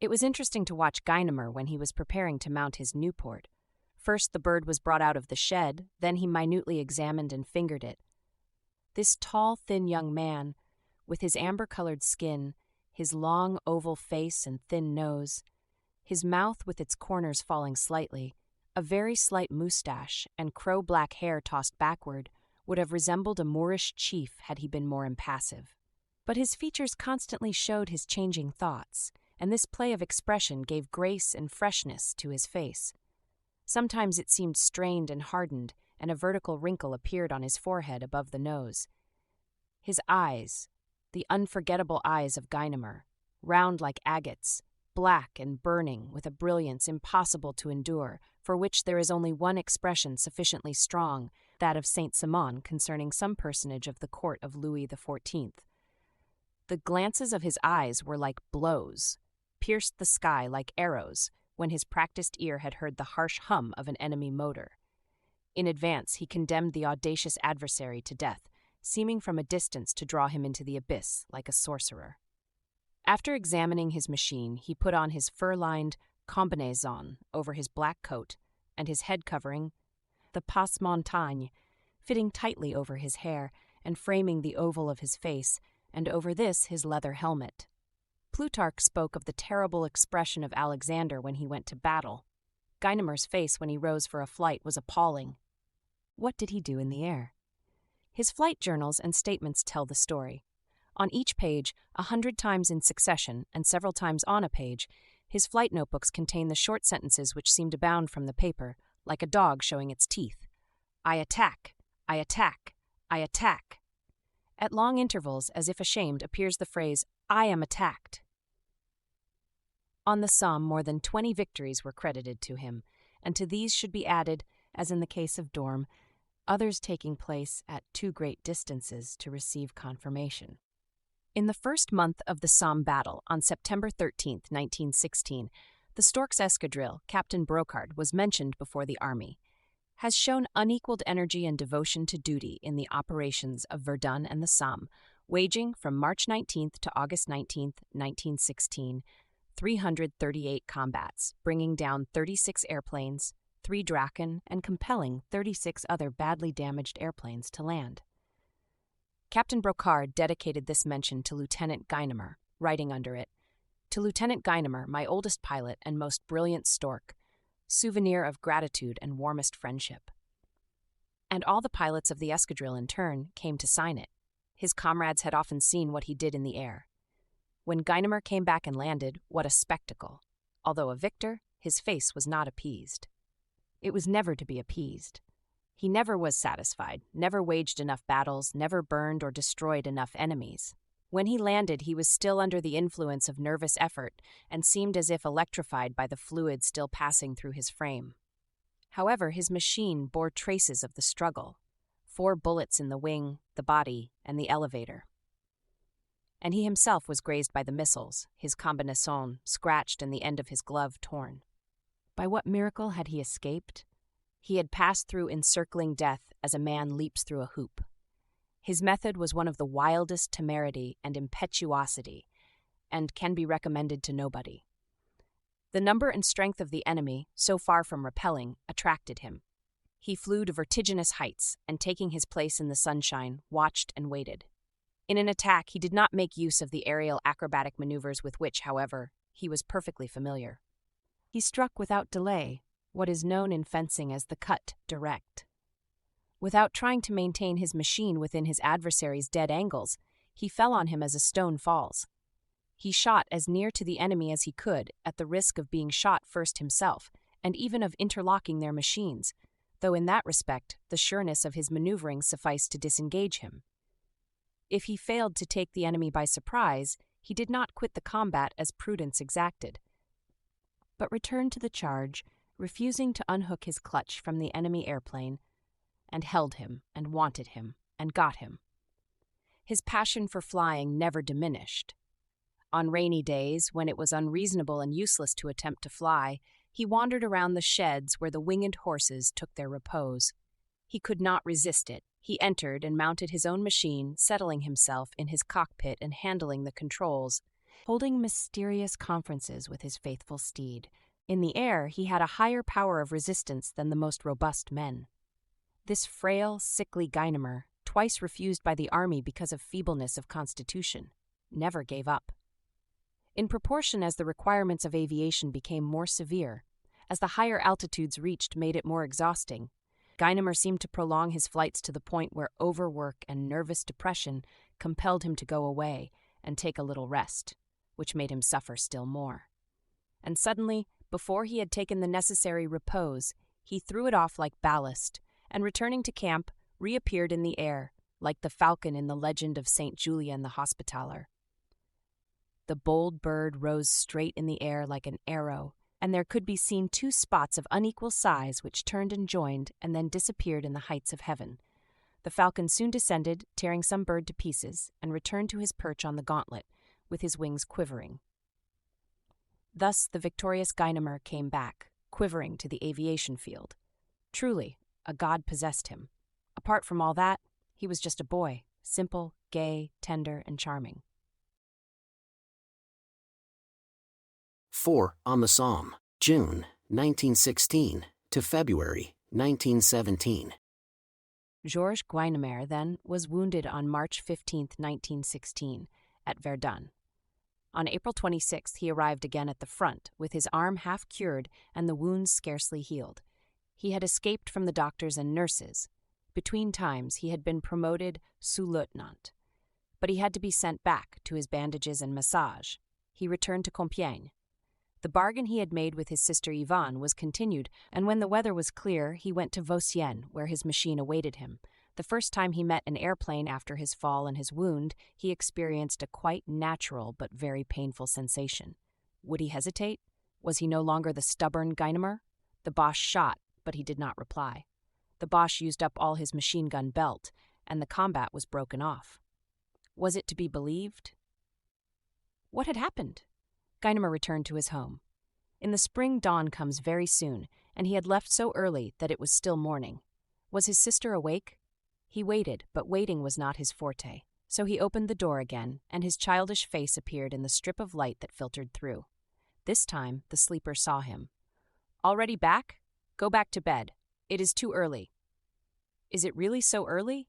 It was interesting to watch Guynemer when he was preparing to mount his Nieuport. First the bird was brought out of the shed, then he minutely examined and fingered it. This tall, thin young man, with his amber-colored skin, his long oval face and thin nose, his mouth with its corners falling slightly, a very slight moustache, and crow-black hair tossed backward, would have resembled a Moorish chief had he been more impassive. But his features constantly showed his changing thoughts, and this play of expression gave grace and freshness to his face. Sometimes it seemed strained and hardened, and a vertical wrinkle appeared on his forehead above the nose. His eyes, the unforgettable eyes of Guynemer, round like agates, black and burning with a brilliance impossible to endure, for which there is only one expression sufficiently strong, that of Saint-Simon concerning some personage of the court of Louis XIV. The glances of his eyes were like blows, pierced the sky like arrows, when his practiced ear had heard the harsh hum of an enemy motor. In advance he condemned the audacious adversary to death, seeming from a distance to draw him into the abyss like a sorcerer. After examining his machine, he put on his fur-lined, combinaison over his black coat, and his head covering, the passe-montagne, fitting tightly over his hair and framing the oval of his face, and over this his leather helmet. Plutarch spoke of the terrible expression of Alexander when he went to battle. Guynemer's face when he rose for a flight was appalling. What did he do in the air? His flight journals and statements tell the story. On each page, 100 times in succession and several times on a page, his flight notebooks contain the short sentences which seem to bound from the paper, like a dog showing its teeth. I attack, I attack, I attack. At long intervals, as if ashamed, appears the phrase, I am attacked. On the Somme, more than 20 victories were credited to him, and to these should be added, as in the case of Dorme, others taking place at too great distances to receive confirmation. In the first month of the Somme battle, on September 13, 1916, the Stork's escadrille, Captain Brocard, was mentioned before the army, has shown unequaled energy and devotion to duty in the operations of Verdun and the Somme, waging from March 19 to August 19, 1916, 338 combats, bringing down 36 airplanes, 3 Drachen, and compelling 36 other badly damaged airplanes to land. Captain Brocard dedicated this mention to Lieutenant Guynemer, writing under it, "To Lieutenant Guynemer, my oldest pilot and most brilliant stork, souvenir of gratitude and warmest friendship." And all the pilots of the escadrille in turn came to sign it. His comrades had often seen what he did in the air. When Guynemer came back and landed, what a spectacle! Although a victor, his face was not appeased. It was never to be appeased. He never was satisfied, never waged enough battles, never burned or destroyed enough enemies. When he landed, he was still under the influence of nervous effort and seemed as if electrified by the fluid still passing through his frame. However, his machine bore traces of the struggle: 4 bullets in the wing, the body, and the elevator. And he himself was grazed by the missiles, his combinaison scratched and the end of his glove torn. By what miracle had he escaped? He had passed through encircling death as a man leaps through a hoop. His method was one of the wildest temerity and impetuosity, and can be recommended to nobody. The number and strength of the enemy, so far from repelling, attracted him. He flew to vertiginous heights, and taking his place in the sunshine, watched and waited. In an attack, he did not make use of the aerial acrobatic maneuvers with which, however, he was perfectly familiar. He struck without delay, what is known in fencing as the cut direct. Without trying to maintain his machine within his adversary's dead angles, he fell on him as a stone falls. He shot as near to the enemy as he could, at the risk of being shot first himself, and even of interlocking their machines, though in that respect the sureness of his maneuvering sufficed to disengage him. If he failed to take the enemy by surprise, he did not quit the combat as prudence exacted, but returned to the charge, refusing to unhook his clutch from the enemy airplane, and held him, and wanted him, and got him. His passion for flying never diminished. On rainy days, when it was unreasonable and useless to attempt to fly, he wandered around the sheds where the winged horses took their repose. He could not resist it. He entered and mounted his own machine, settling himself in his cockpit and handling the controls, holding mysterious conferences with his faithful steed. In the air, he had a higher power of resistance than the most robust men. This frail, sickly Guynemer, twice refused by the army because of feebleness of constitution, never gave up. In proportion as the requirements of aviation became more severe, as the higher altitudes reached made it more exhausting, Guynemer seemed to prolong his flights to the point where overwork and nervous depression compelled him to go away and take a little rest, which made him suffer still more. And suddenly, before he had taken the necessary repose, he threw it off like ballast, and returning to camp, reappeared in the air, like the falcon in the legend of St. Julian the Hospitaller. The bold bird rose straight in the air like an arrow, and there could be seen 2 spots of unequal size which turned and joined and then disappeared in the heights of heaven. The falcon soon descended, tearing some bird to pieces, and returned to his perch on the gauntlet, with his wings quivering. Thus the victorious Guynemer came back, quivering to the aviation field. Truly, a god possessed him. Apart from all that, he was just a boy, simple, gay, tender, and charming. 4. On the Somme. June 1916 to February 1917. Georges Guynemer, then, was wounded on March 15, 1916, at Verdun. On April 26, he arrived again at the front, with his arm half cured and the wounds scarcely healed. He had escaped from the doctors and nurses. Between times, he had been promoted sous-lieutenant. But he had to be sent back to his bandages and massage. He returned to Compiègne. The bargain he had made with his sister Yvonne was continued, and when the weather was clear, he went to Vauciennes, where his machine awaited him. The first time he met an airplane after his fall and his wound, he experienced a quite natural but very painful sensation. Would he hesitate? Was he no longer the stubborn Guynemer? The Boche shot, but he did not reply. The Boche used up all his machine gun belt, and the combat was broken off. Was it to be believed? What had happened? Guynemer returned to his home. In the spring, dawn comes very soon, and he had left so early that it was still morning. Was his sister awake? He waited, but waiting was not his forte. So he opened the door again, and his childish face appeared in the strip of light that filtered through. This time, the sleeper saw him. "Already back? Go back to bed. It is too early." "Is it really so early?"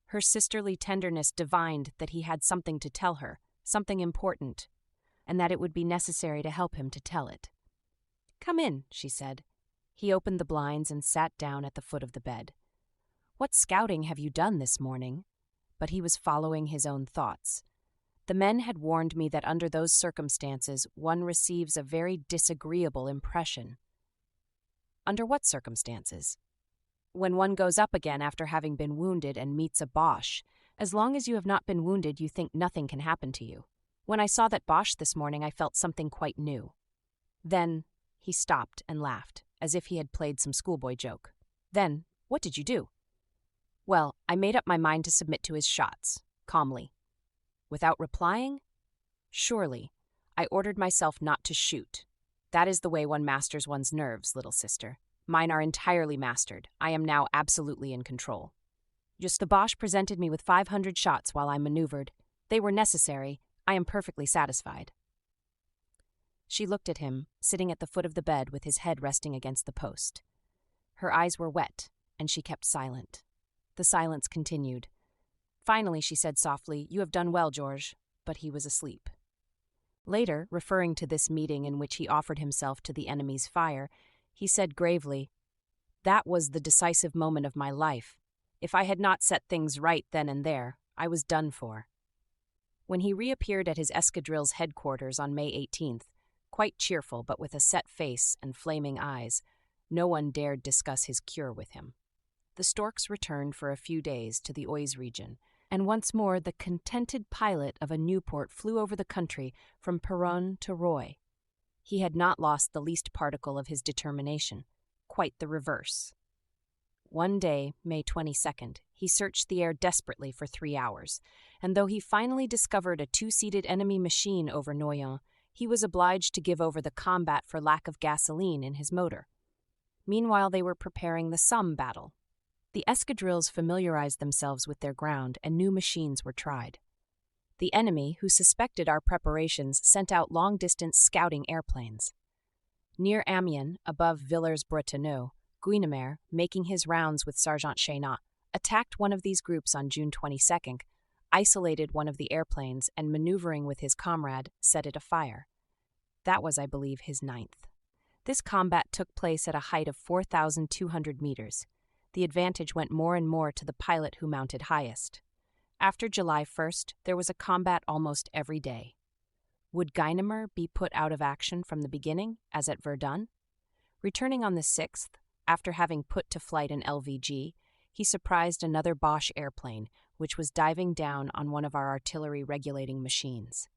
Her sisterly tenderness divined that he had something to tell her, something important, and that it would be necessary to help him to tell it. "Come in," she said. He opened the blinds and sat down at the foot of the bed. "What scouting have you done this morning?" But he was following his own thoughts. The men had warned me that under those circumstances one receives a very disagreeable impression. Under what circumstances? When one goes up again after having been wounded and meets a Boche. As long as you have not been wounded, you think nothing can happen to you. When I saw that Boche this morning, I felt something quite new. Then he stopped and laughed, as if he had played some schoolboy joke. "Then, what did you do?" "Well, I made up my mind to submit to his shots, calmly." "Without replying?" "Surely. I ordered myself not to shoot. That is the way one masters one's nerves, little sister. Mine are entirely mastered. I am now absolutely in control. Just the Boche presented me with 500 shots while I maneuvered. They were necessary. I am perfectly satisfied." She looked at him, sitting at the foot of the bed with his head resting against the post. Her eyes were wet, and she kept silent. The silence continued. Finally, she said softly, "You have done well, Georges," but he was asleep. Later, referring to this meeting in which he offered himself to the enemy's fire, he said gravely, "That was the decisive moment of my life. If I had not set things right then and there, I was done for." When he reappeared at his escadrille's headquarters on May 18th, quite cheerful but with a set face and flaming eyes, no one dared discuss his cure with him. The storks returned for a few days to the Aisne region, and once more the contented pilot of a Nieuport flew over the country from Péronne to Roye. He had not lost the least particle of his determination, quite the reverse. One day, May 22nd, he searched the air desperately for 3 hours, and though he finally discovered a two-seated enemy machine over Noyon, he was obliged to give over the combat for lack of gasoline in his motor. Meanwhile, they were preparing the Somme battle. The escadrilles familiarized themselves with their ground, and new machines were tried. The enemy, who suspected our preparations, sent out long-distance scouting airplanes. Near Amiens, above Villers-Bretonneux, Guynemer, making his rounds with Sergeant Chainat, attacked one of these groups on June 22nd, isolated one of the airplanes, and maneuvering with his comrade, set it afire. That was, I believe, his 9th. This combat took place at a height of 4,200 meters. The advantage went more and more to the pilot who mounted highest. After July 1st, there was a combat almost every day. Would Guynemer be put out of action from the beginning, as at Verdun? Returning on the 6th, after having put to flight an LVG, he surprised another Boche airplane, which was diving down on one of our artillery regulating machines.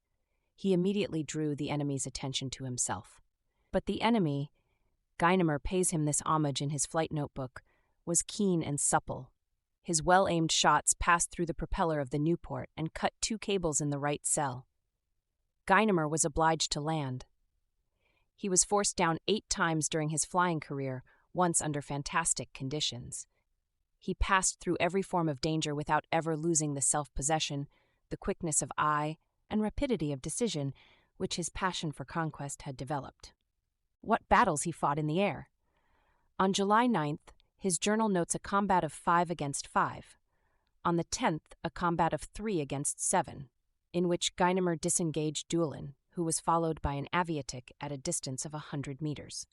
He immediately drew the enemy's attention to himself. But the enemy, Guynemer pays him this homage in his flight notebook, was keen and supple. His well-aimed shots passed through the propeller of the Nieuport and cut 2 cables in the right cell. Guynemer was obliged to land. He was forced down 8 times during his flying career, once under fantastic conditions. He passed through every form of danger without ever losing the self-possession, the quickness of eye, and rapidity of decision which his passion for conquest had developed. what battles he fought in the air. On July 9th, his journal notes a combat of 5 against 5. On the 10th, a combat of 3 against 7, in which Guynemer disengaged Dulin, who was followed by an aviatik at a distance of 100 meters.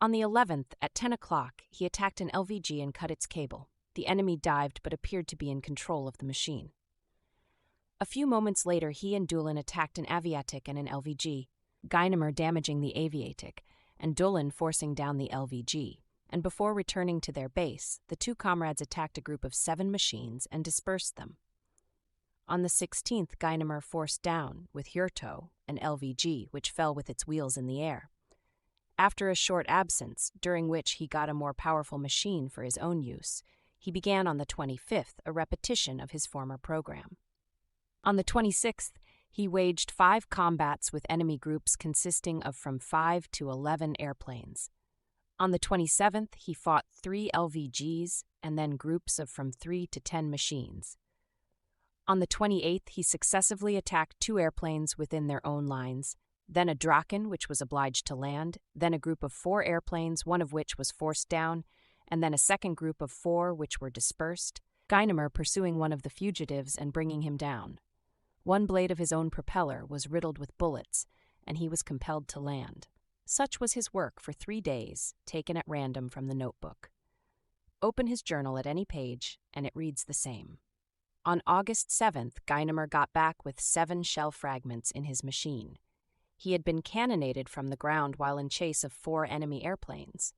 On the 11th, at 10 o'clock, he attacked an LVG and cut its cable. The enemy dived but appeared to be in control of the machine. A few moments later, he and Dulin attacked an aviatik and an LVG, Guynemer damaging the aviatik, and Dulin forcing down the LVG. And before returning to their base, the two comrades attacked a group of 7 machines and dispersed them. On the 16th, Guynemer forced down, with Hurto, an LVG, which fell with its wheels in the air. After a short absence, during which he got a more powerful machine for his own use, he began on the 25th a repetition of his former program. On the 26th, he waged 5 combats with enemy groups consisting of from 5 to 11 airplanes. On the 27th, he fought 3 LVGs and then groups of from 3 to 10 machines. On the 28th, he successively attacked 2 airplanes within their own lines, then a Draken, which was obliged to land, then a group of 4 airplanes, one of which was forced down, and then a second group of 4 which were dispersed, Guynemer pursuing one of the fugitives and bringing him down. One blade of his own propeller was riddled with bullets, and he was compelled to land. Such was his work for 3 days, taken at random from the notebook. Open his journal at any page, and it reads the same. On August 7th, Guynemer got back with 7 shell fragments in his machine. He had been cannonaded from the ground while in chase of 4 enemy airplanes.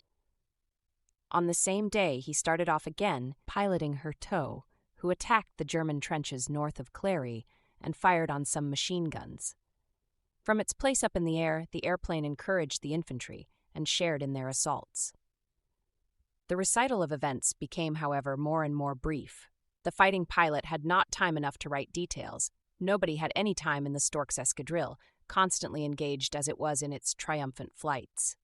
On the same day, he started off again, piloting Hurto, who attacked the German trenches north of Clary and fired on some machine guns. From its place up in the air, the airplane encouraged the infantry and shared in their assaults. The recital of events became, however, more and more brief. The fighting pilot had not time enough to write details. Nobody had any time in the Stork's escadrille, constantly engaged as it was in its triumphant flights.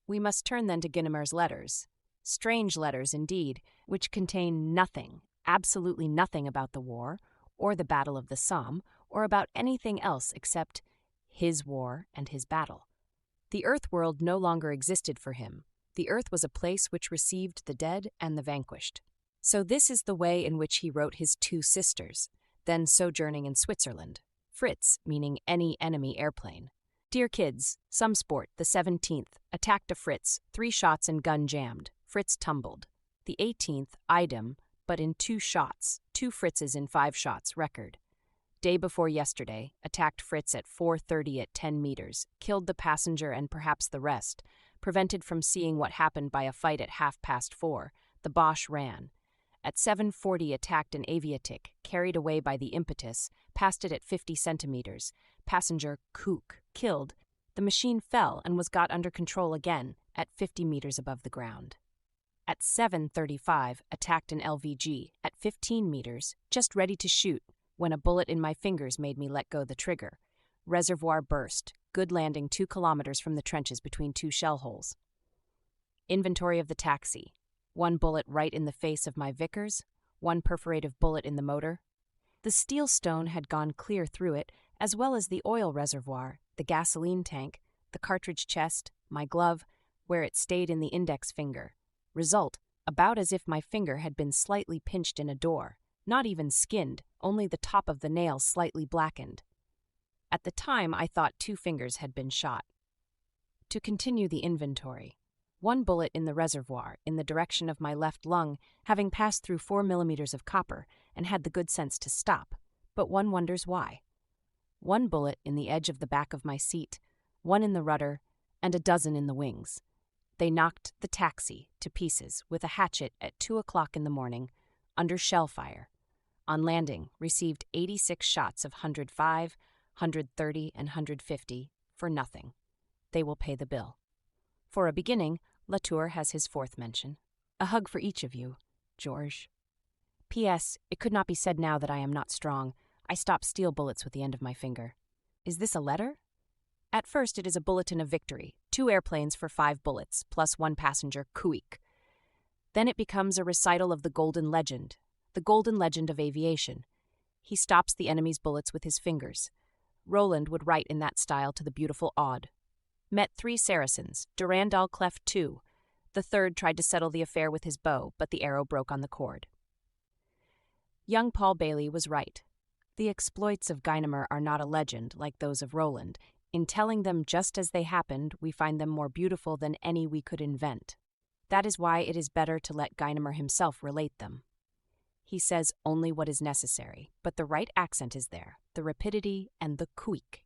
We must turn then to Guynemer's letters. Strange letters, indeed, which contain nothing, absolutely nothing about the war, or the Battle of the Somme, or about anything else except his war and his battle. The earth world no longer existed for him. The earth was a place which received the dead and the vanquished. So this is the way in which he wrote his 2 sisters, then sojourning in Switzerland. Fritz, meaning any enemy airplane. Dear kids, some sport, the 17th, attacked a Fritz, 3 shots and gun jammed. Fritz tumbled. The 18th, idem, but in 2 shots, 2 Fritzes in 5 shots, record. Day before yesterday, attacked Fritz at 4:30 at 10 meters, killed the passenger and perhaps the rest, prevented from seeing what happened by a fight at 4:30. The Boche ran. At 7:40 attacked an aviatik, carried away by the impetus, passed it at 50 centimeters. Passenger Kook, killed. The machine fell and was got under control again at 50 meters above the ground. At 7:35 attacked an LVG, at 15 meters, just ready to shoot, when a bullet in my fingers made me let go the trigger. Reservoir burst, good landing 2 kilometers from the trenches between 2 shell holes. Inventory of the taxi. 1 bullet right in the face of my Vickers, 1 perforative bullet in the motor. The steel stone had gone clear through it, as well as the oil reservoir, the gasoline tank, the cartridge chest, my glove, where it stayed in the index finger. Result, about as if my finger had been slightly pinched in a door, not even skinned, only the top of the nail slightly blackened. At the time, I thought 2 fingers had been shot. To continue the inventory. 1 bullet in the reservoir, in the direction of my left lung, having passed through 4 millimeters of copper, and had the good sense to stop, but one wonders why. 1 bullet in the edge of the back of my seat, 1 in the rudder, and a dozen in the wings. They knocked the taxi to pieces with a hatchet at 2 o'clock in the morning, under shell fire. On landing, received 86 shots of 105, 130, and 150 for nothing. They will pay the bill. For a beginning, Latour has his 4th mention. A hug for each of you, George. P.S. It could not be said now that I am not strong. I stop steel bullets with the end of my finger. Is this a letter? At first it is a bulletin of victory, 2 airplanes for 5 bullets, plus 1 passenger, Kuik. Then it becomes a recital of the golden legend of aviation. He stops the enemy's bullets with his fingers. Roland would write in that style to the beautiful Aude. Met 3 Saracens, Durandal cleft 2. The third tried to settle the affair with his bow, but the arrow broke on the cord. Young Paul Bailey was right. The exploits of Guynemer are not a legend like those of Roland. In telling them just as they happened, we find them more beautiful than any we could invent. That is why it is better to let Guynemer himself relate them. He says only what is necessary, but the right accent is there, the rapidity and the quick.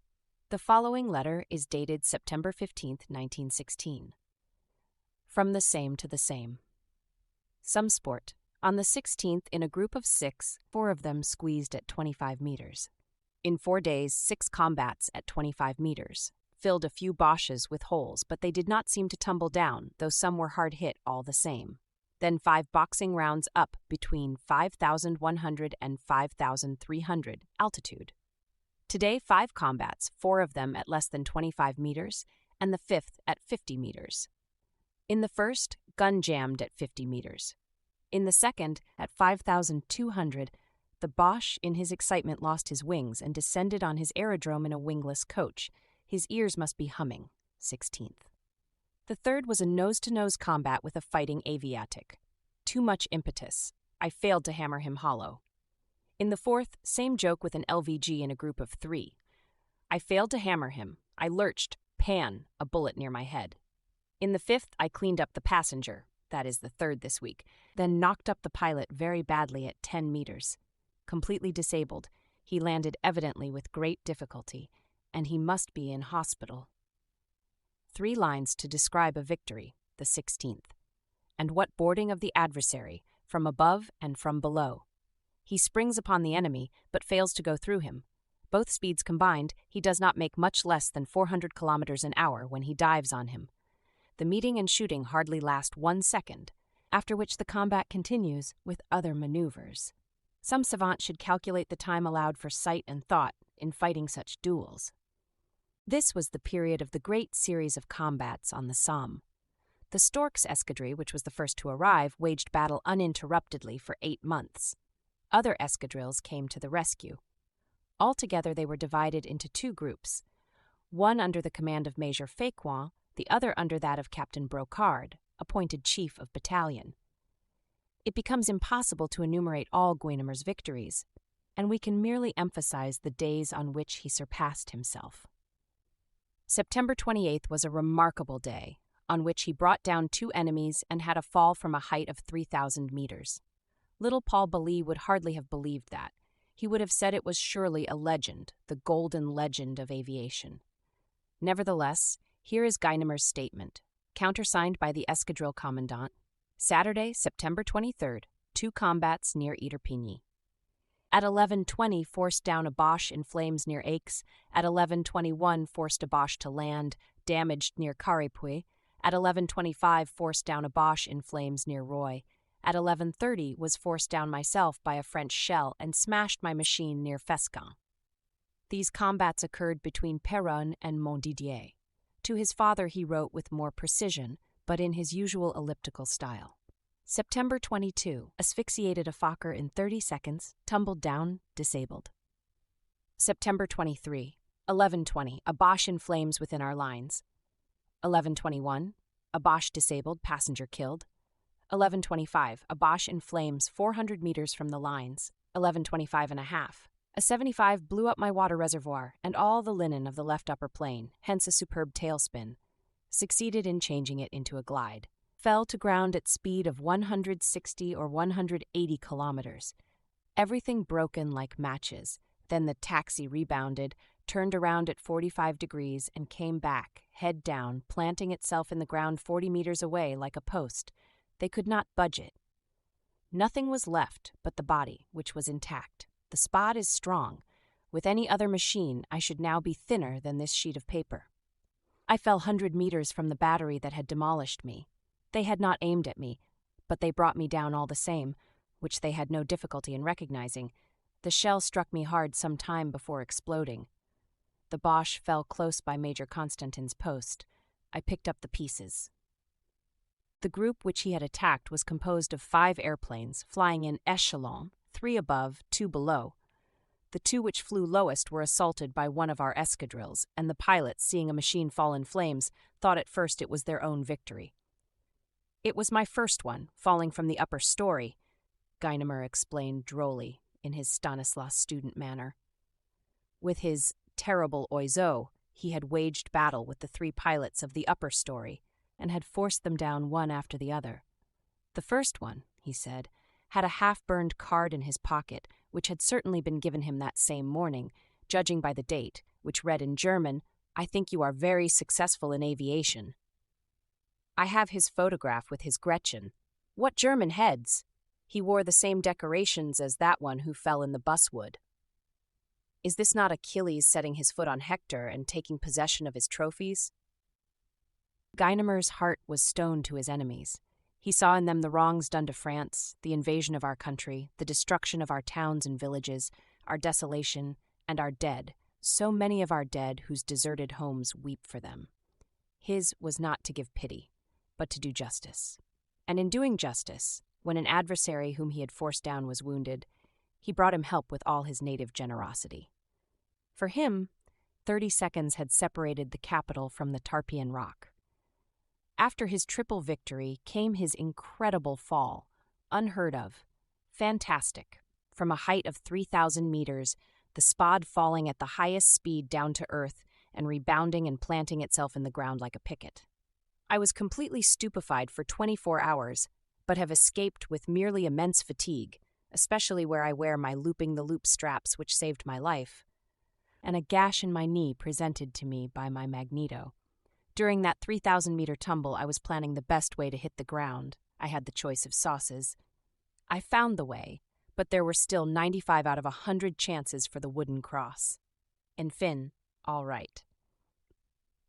The following letter is dated September 15, 1916. From the same to the same. Some sport. On the 16th, in a group of 6, 4 of them squeezed at 25 meters. In 4 days, 6 combats at 25 meters. Filled a few Boches with holes, but they did not seem to tumble down, though some were hard hit all the same. Then 5 boxing rounds up between 5,100 and 5,300 altitude. Today, 5 combats, 4 of them at less than 25 meters, and the 5th at 50 meters. In the first, gun jammed at 50 meters. In the second, at 5,200, the Boche, in his excitement, lost his wings and descended on his aerodrome in a wingless coach. His ears must be humming. 16th. The third was a nose-to-nose combat with a fighting aviatic. Too much impetus. I failed to hammer him hollow. In the fourth, same joke with an LVG in a group of 3. I failed to hammer him. I lurched, pan, a bullet near my head. In the 5th, I cleaned up the passenger, that is the 3rd this week, then knocked up the pilot very badly at 10 meters. Completely disabled, he landed evidently with great difficulty, and he must be in hospital. 3 lines to describe a victory, the 16th. And what boarding of the adversary, from above and from below. He springs upon the enemy, but fails to go through him. Both speeds combined, he does not make much less than 400 kilometers an hour when he dives on him. The meeting and shooting hardly last 1 second, after which the combat continues with other maneuvers. Some savant should calculate the time allowed for sight and thought in fighting such duels. This was the period of the great series of combats on the Somme. The Stork's escadrille, which was the first to arrive, waged battle uninterruptedly for 8 months. Other escadrilles came to the rescue. Altogether, they were divided into 2 groups, one under the command of Major Fonck, the other under that of Captain Brocard, appointed chief of battalion. It becomes impossible to enumerate all Guynemer's victories, and we can merely emphasize the days on which he surpassed himself. September 28th was a remarkable day, on which he brought down 2 enemies and had a fall from a height of 3,000 meters. Little Paul Bailly would hardly have believed that. He would have said it was surely a legend, the golden legend of aviation. Nevertheless, here is Guynemer's statement, countersigned by the escadrille commandant. Saturday, September 23rd, 2 combats near Iterpigny. At 11:20, forced down a Boche in flames near Aix. At 11:21, forced a Boche to land, damaged near Caripuy. At 11:25, forced down a Boche in flames near Roye. At 11:30, was forced down myself by a French shell and smashed my machine near Fescamp. These combats occurred between Péronne and Montdidier. To his father he wrote with more precision, but in his usual elliptical style. September 22, asphyxiated a Fokker in 30 seconds, tumbled down, disabled. September 23, 11:20, a Boche in flames within our lines. 11:21, a Boche disabled, passenger killed. 11:25, a Boche in flames 400 meters from the lines. 11:25 and a half. A 75 blew up my water reservoir and all the linen of the left upper plane, hence a superb tailspin. Succeeded in changing it into a glide. Fell to ground at speed of 160 or 180 kilometers. Everything broken like matches. Then the taxi rebounded, turned around at 45 degrees and came back, head down, planting itself in the ground 40 meters away like a post. They could not budge it. Nothing was left but the body, which was intact. The spot is strong. With any other machine, I should now be thinner than this sheet of paper. I fell 100 meters from the battery that had demolished me. They had not aimed at me, but they brought me down all the same, which they had no difficulty in recognizing. The shell struck me hard some time before exploding. The Boche fell close by Major Constantin's post. I picked up the pieces. The group which he had attacked was composed of 5 airplanes, flying in echelon, 3 above, 2 below. the two which flew lowest were assaulted by one of our escadrilles, and the pilots, seeing a machine fall in flames, thought at first it was their own victory. It was my first one, falling from the upper story, Guynemer explained drolly, in his Stanislas student manner. With his terrible oiseau, he had waged battle with the three pilots of the upper story, and had forced them down one after the other. The first one, he said, had a half-burned card in his pocket, which had certainly been given him that same morning, judging by the date, which read in German, "I think you are very successful in aviation." I have his photograph with his Gretchen. What German heads! He wore the same decorations as that one who fell in the bus wood. Is this not Achilles setting his foot on Hector and taking possession of his trophies? Guynemer's heart was stone to his enemies. He saw in them the wrongs done to France, the invasion of our country, the destruction of our towns and villages, our desolation, and our dead, so many of our dead whose deserted homes weep for them. His was not to give pity, but to do justice. And in doing justice, when an adversary whom he had forced down was wounded, he brought him help with all his native generosity. For him, 30 seconds had separated the capital from the Tarpeian Rock. After his triple victory came his incredible fall, unheard of, fantastic, from a height of 3,000 meters, the Spad falling at the highest speed down to earth and rebounding and planting itself in the ground like a picket. I was completely stupefied for 24 hours, but have escaped with merely immense fatigue, especially where I wear my looping-the-loop straps which saved my life, and a gash in my knee presented to me by my magneto. During that 3,000-meter tumble, I was planning the best way to hit the ground. I had the choice of sauces. I found the way, but there were still 95 out of 100 chances for the wooden cross. In fin, all right.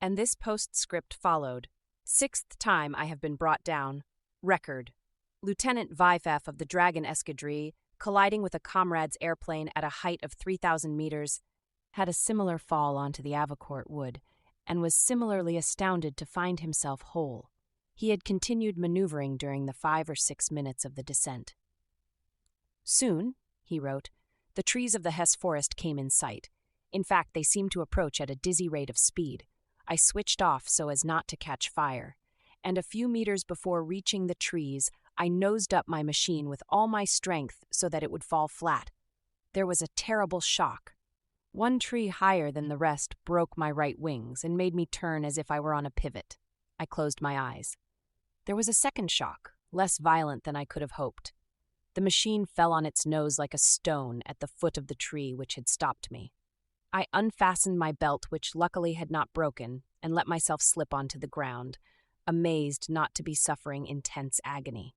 And this postscript followed. 6th time I have been brought down. Record. Lieutenant Vifef of the Dragon Escadrille, colliding with a comrade's airplane at a height of 3,000 meters, had a similar fall onto the Avocourt wood, and was similarly astounded to find himself whole. He had continued maneuvering during the 5 or 6 minutes of the descent. Soon, he wrote, the trees of the Hesse forest came in sight. In fact, they seemed to approach at a dizzy rate of speed. I switched off so as not to catch fire, and a few meters before reaching the trees, I nosed up my machine with all my strength so that it would fall flat. There was a terrible shock. One tree higher than the rest broke my right wings and made me turn as if I were on a pivot. I closed my eyes. There was a second shock, less violent than I could have hoped. The machine fell on its nose like a stone at the foot of the tree which had stopped me. I unfastened my belt, which luckily had not broken, and let myself slip onto the ground, amazed not to be suffering intense agony.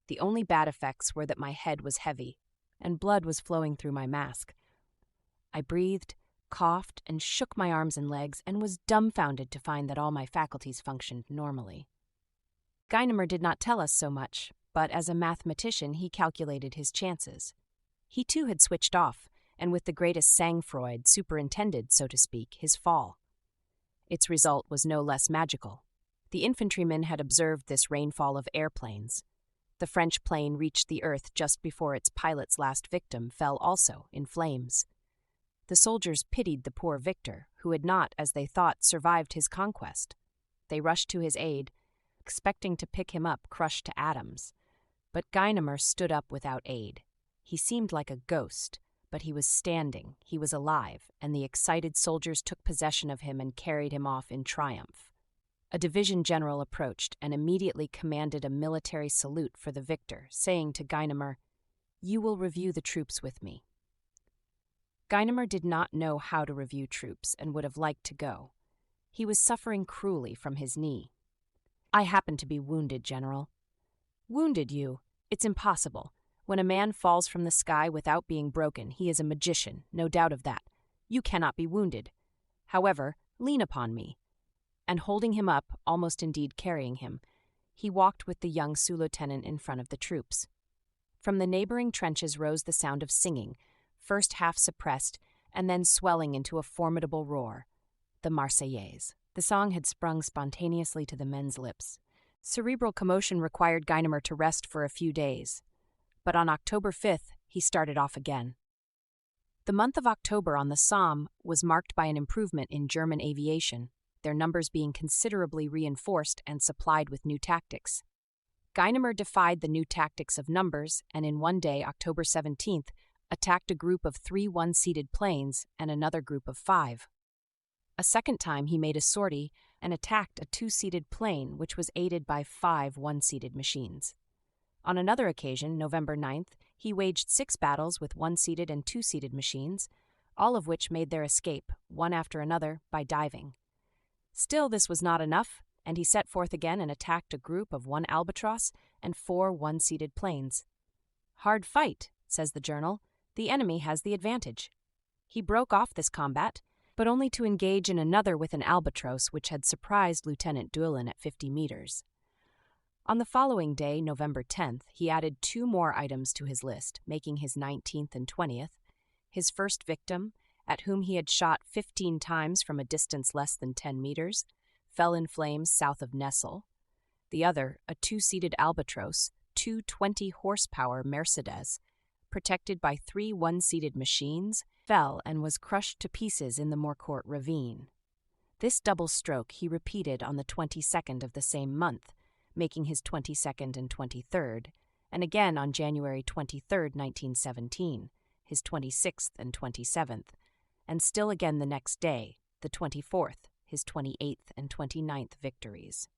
The only bad effects were that my head was heavy, and blood was flowing through my mask. I breathed, coughed, and shook my arms and legs, and was dumbfounded to find that all my faculties functioned normally. Guynemer did not tell us so much, but as a mathematician he calculated his chances. He too had switched off, and with the greatest sang-froid superintended, so to speak, his fall. Its result was no less magical. The infantrymen had observed this rainfall of airplanes. The French plane reached the earth just before its pilot's last victim fell also in flames. The soldiers pitied the poor victor, who had not, as they thought, survived his conquest. They rushed to his aid, expecting to pick him up crushed to atoms. But Guynemer stood up without aid. He seemed like a ghost, but he was standing, he was alive, and the excited soldiers took possession of him and carried him off in triumph. A division general approached and immediately commanded a military salute for the victor, saying to Guynemer, "You will review the troops with me." Guynemer did not know how to review troops and would have liked to go. He was suffering cruelly from his knee. "I happen to be wounded, General." "Wounded you? It's impossible. When a man falls from the sky without being broken, he is a magician, no doubt of that. You cannot be wounded. However, lean upon me." And holding him up, almost indeed carrying him, he walked with the young sous-lieutenant in front of the troops. From the neighboring trenches rose the sound of singing, first half suppressed, and then swelling into a formidable roar, the Marseillaise. The song had sprung spontaneously to the men's lips. Cerebral commotion required Guynemer to rest for a few days, but on October 5th he started off again. The month of October on the Somme was marked by an improvement in German aviation, their numbers being considerably reinforced and supplied with new tactics. Guynemer defied the new tactics of numbers and in one day, October 17th, attacked a group of 3 one-seated planes and another group of 5. A second time he made a sortie and attacked a 2-seated plane which was aided by 5 one-seated machines. On another occasion, November 9th, he waged 6 battles with 1-seated and 2-seated machines, all of which made their escape, one after another, by diving. Still, this was not enough, and he set forth again and attacked a group of 1 albatross and 4 one-seated planes. "Hard fight," says the journal. "The enemy has the advantage." He broke off this combat, but only to engage in another with an albatross which had surprised Lieutenant Dulin at 50 meters. On the following day, November 10th, he added 2 more items to his list, making his 19th and 20th. His first victim, at whom he had shot 15 times from a distance less than 10 meters, fell in flames south of Nessel. The other, a 2-seated albatross, 2 20-horsepower Mercedes, protected by 3 one-seated machines, fell and was crushed to pieces in the Morcourt ravine. This double stroke he repeated on the 22nd of the same month, making his 22nd and 23rd, and again on January 23, 1917, his 26th and 27th, and still again the next day, the 24th, his 28th and 29th victories.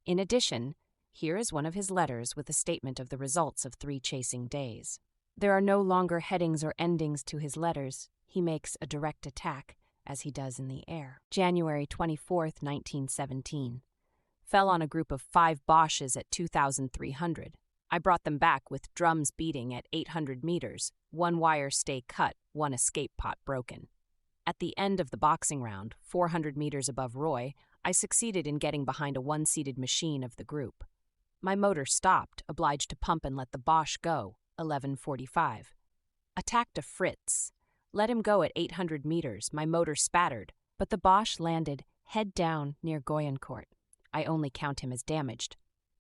In addition, here is one of his letters with a statement of the results of 3 chasing days. There are no longer headings or endings to his letters. He makes a direct attack, as he does in the air. January 24, 1917. Fell on a group of 5 Boches at 2,300. I brought them back with drums beating at 800 meters, 1 wire stay cut, 1 escape pot broken. At the end of the boxing round, 400 meters above Roye, I succeeded in getting behind a 1-seated machine of the group. My motor stopped, obliged to pump and let the Boche go, 11:45. Attacked a Fritz. Let him go at 800 meters, my motor spattered, but the Boche landed head down near Goyencourt. I only count him as damaged.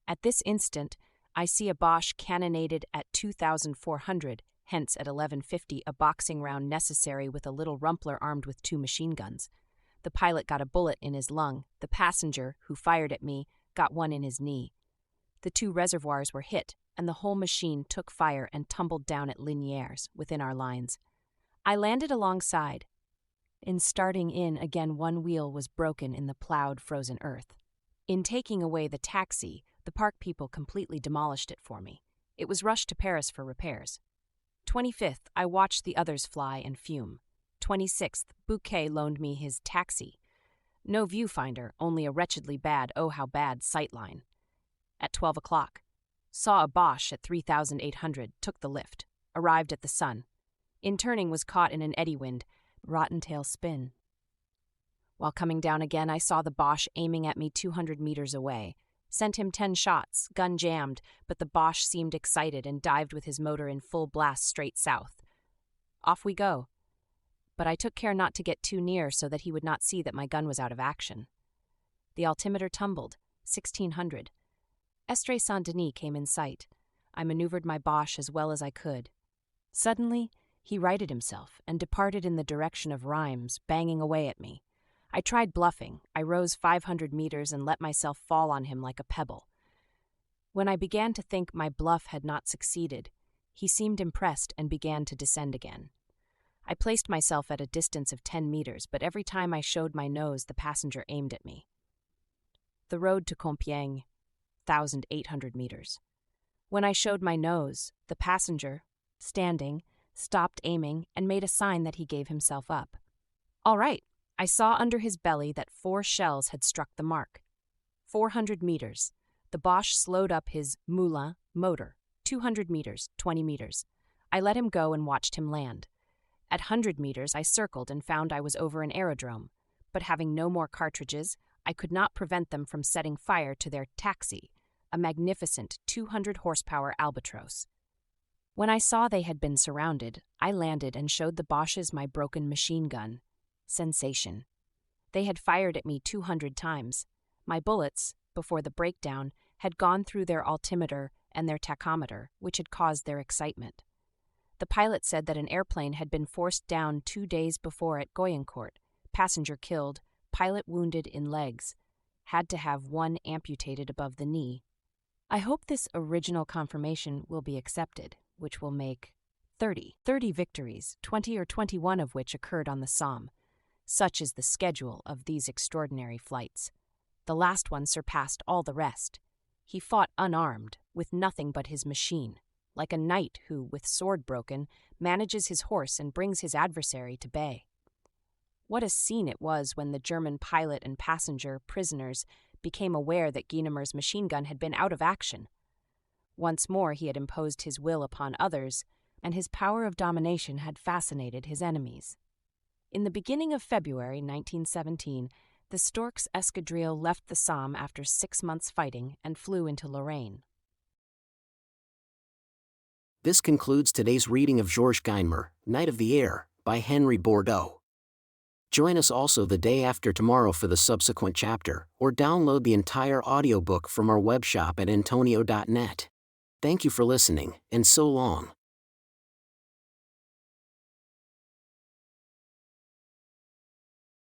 At this instant, I see a Boche cannonaded at 2,400, hence at 11:50 a boxing round necessary with a little Rumpler armed with 2 machine guns. The pilot got a bullet in his lung. The passenger, who fired at me, got one in his knee. The 2 reservoirs were hit, and the whole machine took fire and tumbled down at Lignières, within our lines. I landed alongside. In starting in again, 1 wheel was broken in the plowed, frozen earth. In taking away the taxi, the park people completely demolished it for me. It was rushed to Paris for repairs. 25th, I watched the others fly and fume. 26th, Bouquet loaned me his taxi. No viewfinder, only a wretchedly bad, oh how bad, sightline. At 12 o'clock. Saw a Boche at 3,800, took the lift. Arrived at the Sun. In turning was caught in an eddy wind, rotten tail spin. While coming down again, I saw the Boche aiming at me 200 meters away. Sent him 10 shots, gun jammed, but the Boche seemed excited and dived with his motor in full blast straight south. Off we go. But I took care not to get too near so that he would not see that my gun was out of action. The altimeter tumbled, 1,600. Estre Saint-Denis came in sight. I maneuvered my Boche as well as I could. Suddenly, he righted himself and departed in the direction of Reims, banging away at me. I tried bluffing. I rose 500 meters and let myself fall on him like a pebble. When I began to think my bluff had not succeeded, he seemed impressed and began to descend again. I placed myself at a distance of 10 meters, but every time I showed my nose, the passenger aimed at me. The road to Compiègne, 1,800 meters. When I showed my nose, the passenger, standing, stopped aiming and made a sign that he gave himself up. All right. I saw under his belly that 4 shells had struck the mark. 400 meters. The Boche slowed up his Moulin motor. 200 meters, 20 meters. I let him go and watched him land. At 100 meters, I circled and found I was over an aerodrome, but having no more cartridges, I could not prevent them from setting fire to their taxi, a magnificent 200-horsepower Albatros. When I saw they had been surrounded, I landed and showed the Boches my broken machine gun. Sensation. They had fired at me 200 times. My bullets, before the breakdown, had gone through their altimeter and their tachometer, which had caused their excitement. The pilot said that an airplane had been forced down 2 days before at Guynemer. Passenger killed, pilot wounded in legs. Had to have one amputated above the knee. I hope this original confirmation will be accepted, which will make 30 victories, 20 or 21 of which occurred on the Somme. Such is the schedule of these extraordinary flights. The last one surpassed all the rest. He fought unarmed, with nothing but his machine, like a knight who, with sword broken, manages his horse and brings his adversary to bay. What a scene it was when the German pilot and passenger, prisoners, became aware that Guynemer's machine gun had been out of action. Once more he had imposed his will upon others, and his power of domination had fascinated his enemies. In the beginning of February 1917, the Stork's escadrille left the Somme after 6 months fighting and flew into Lorraine. This concludes today's reading of Georges Guynemer, Knight of the Air, by Henry Bordeaux. Join us also the day after tomorrow for the subsequent chapter, or download the entire audiobook from our webshop at Intonio.net. Thank you for listening, and so long.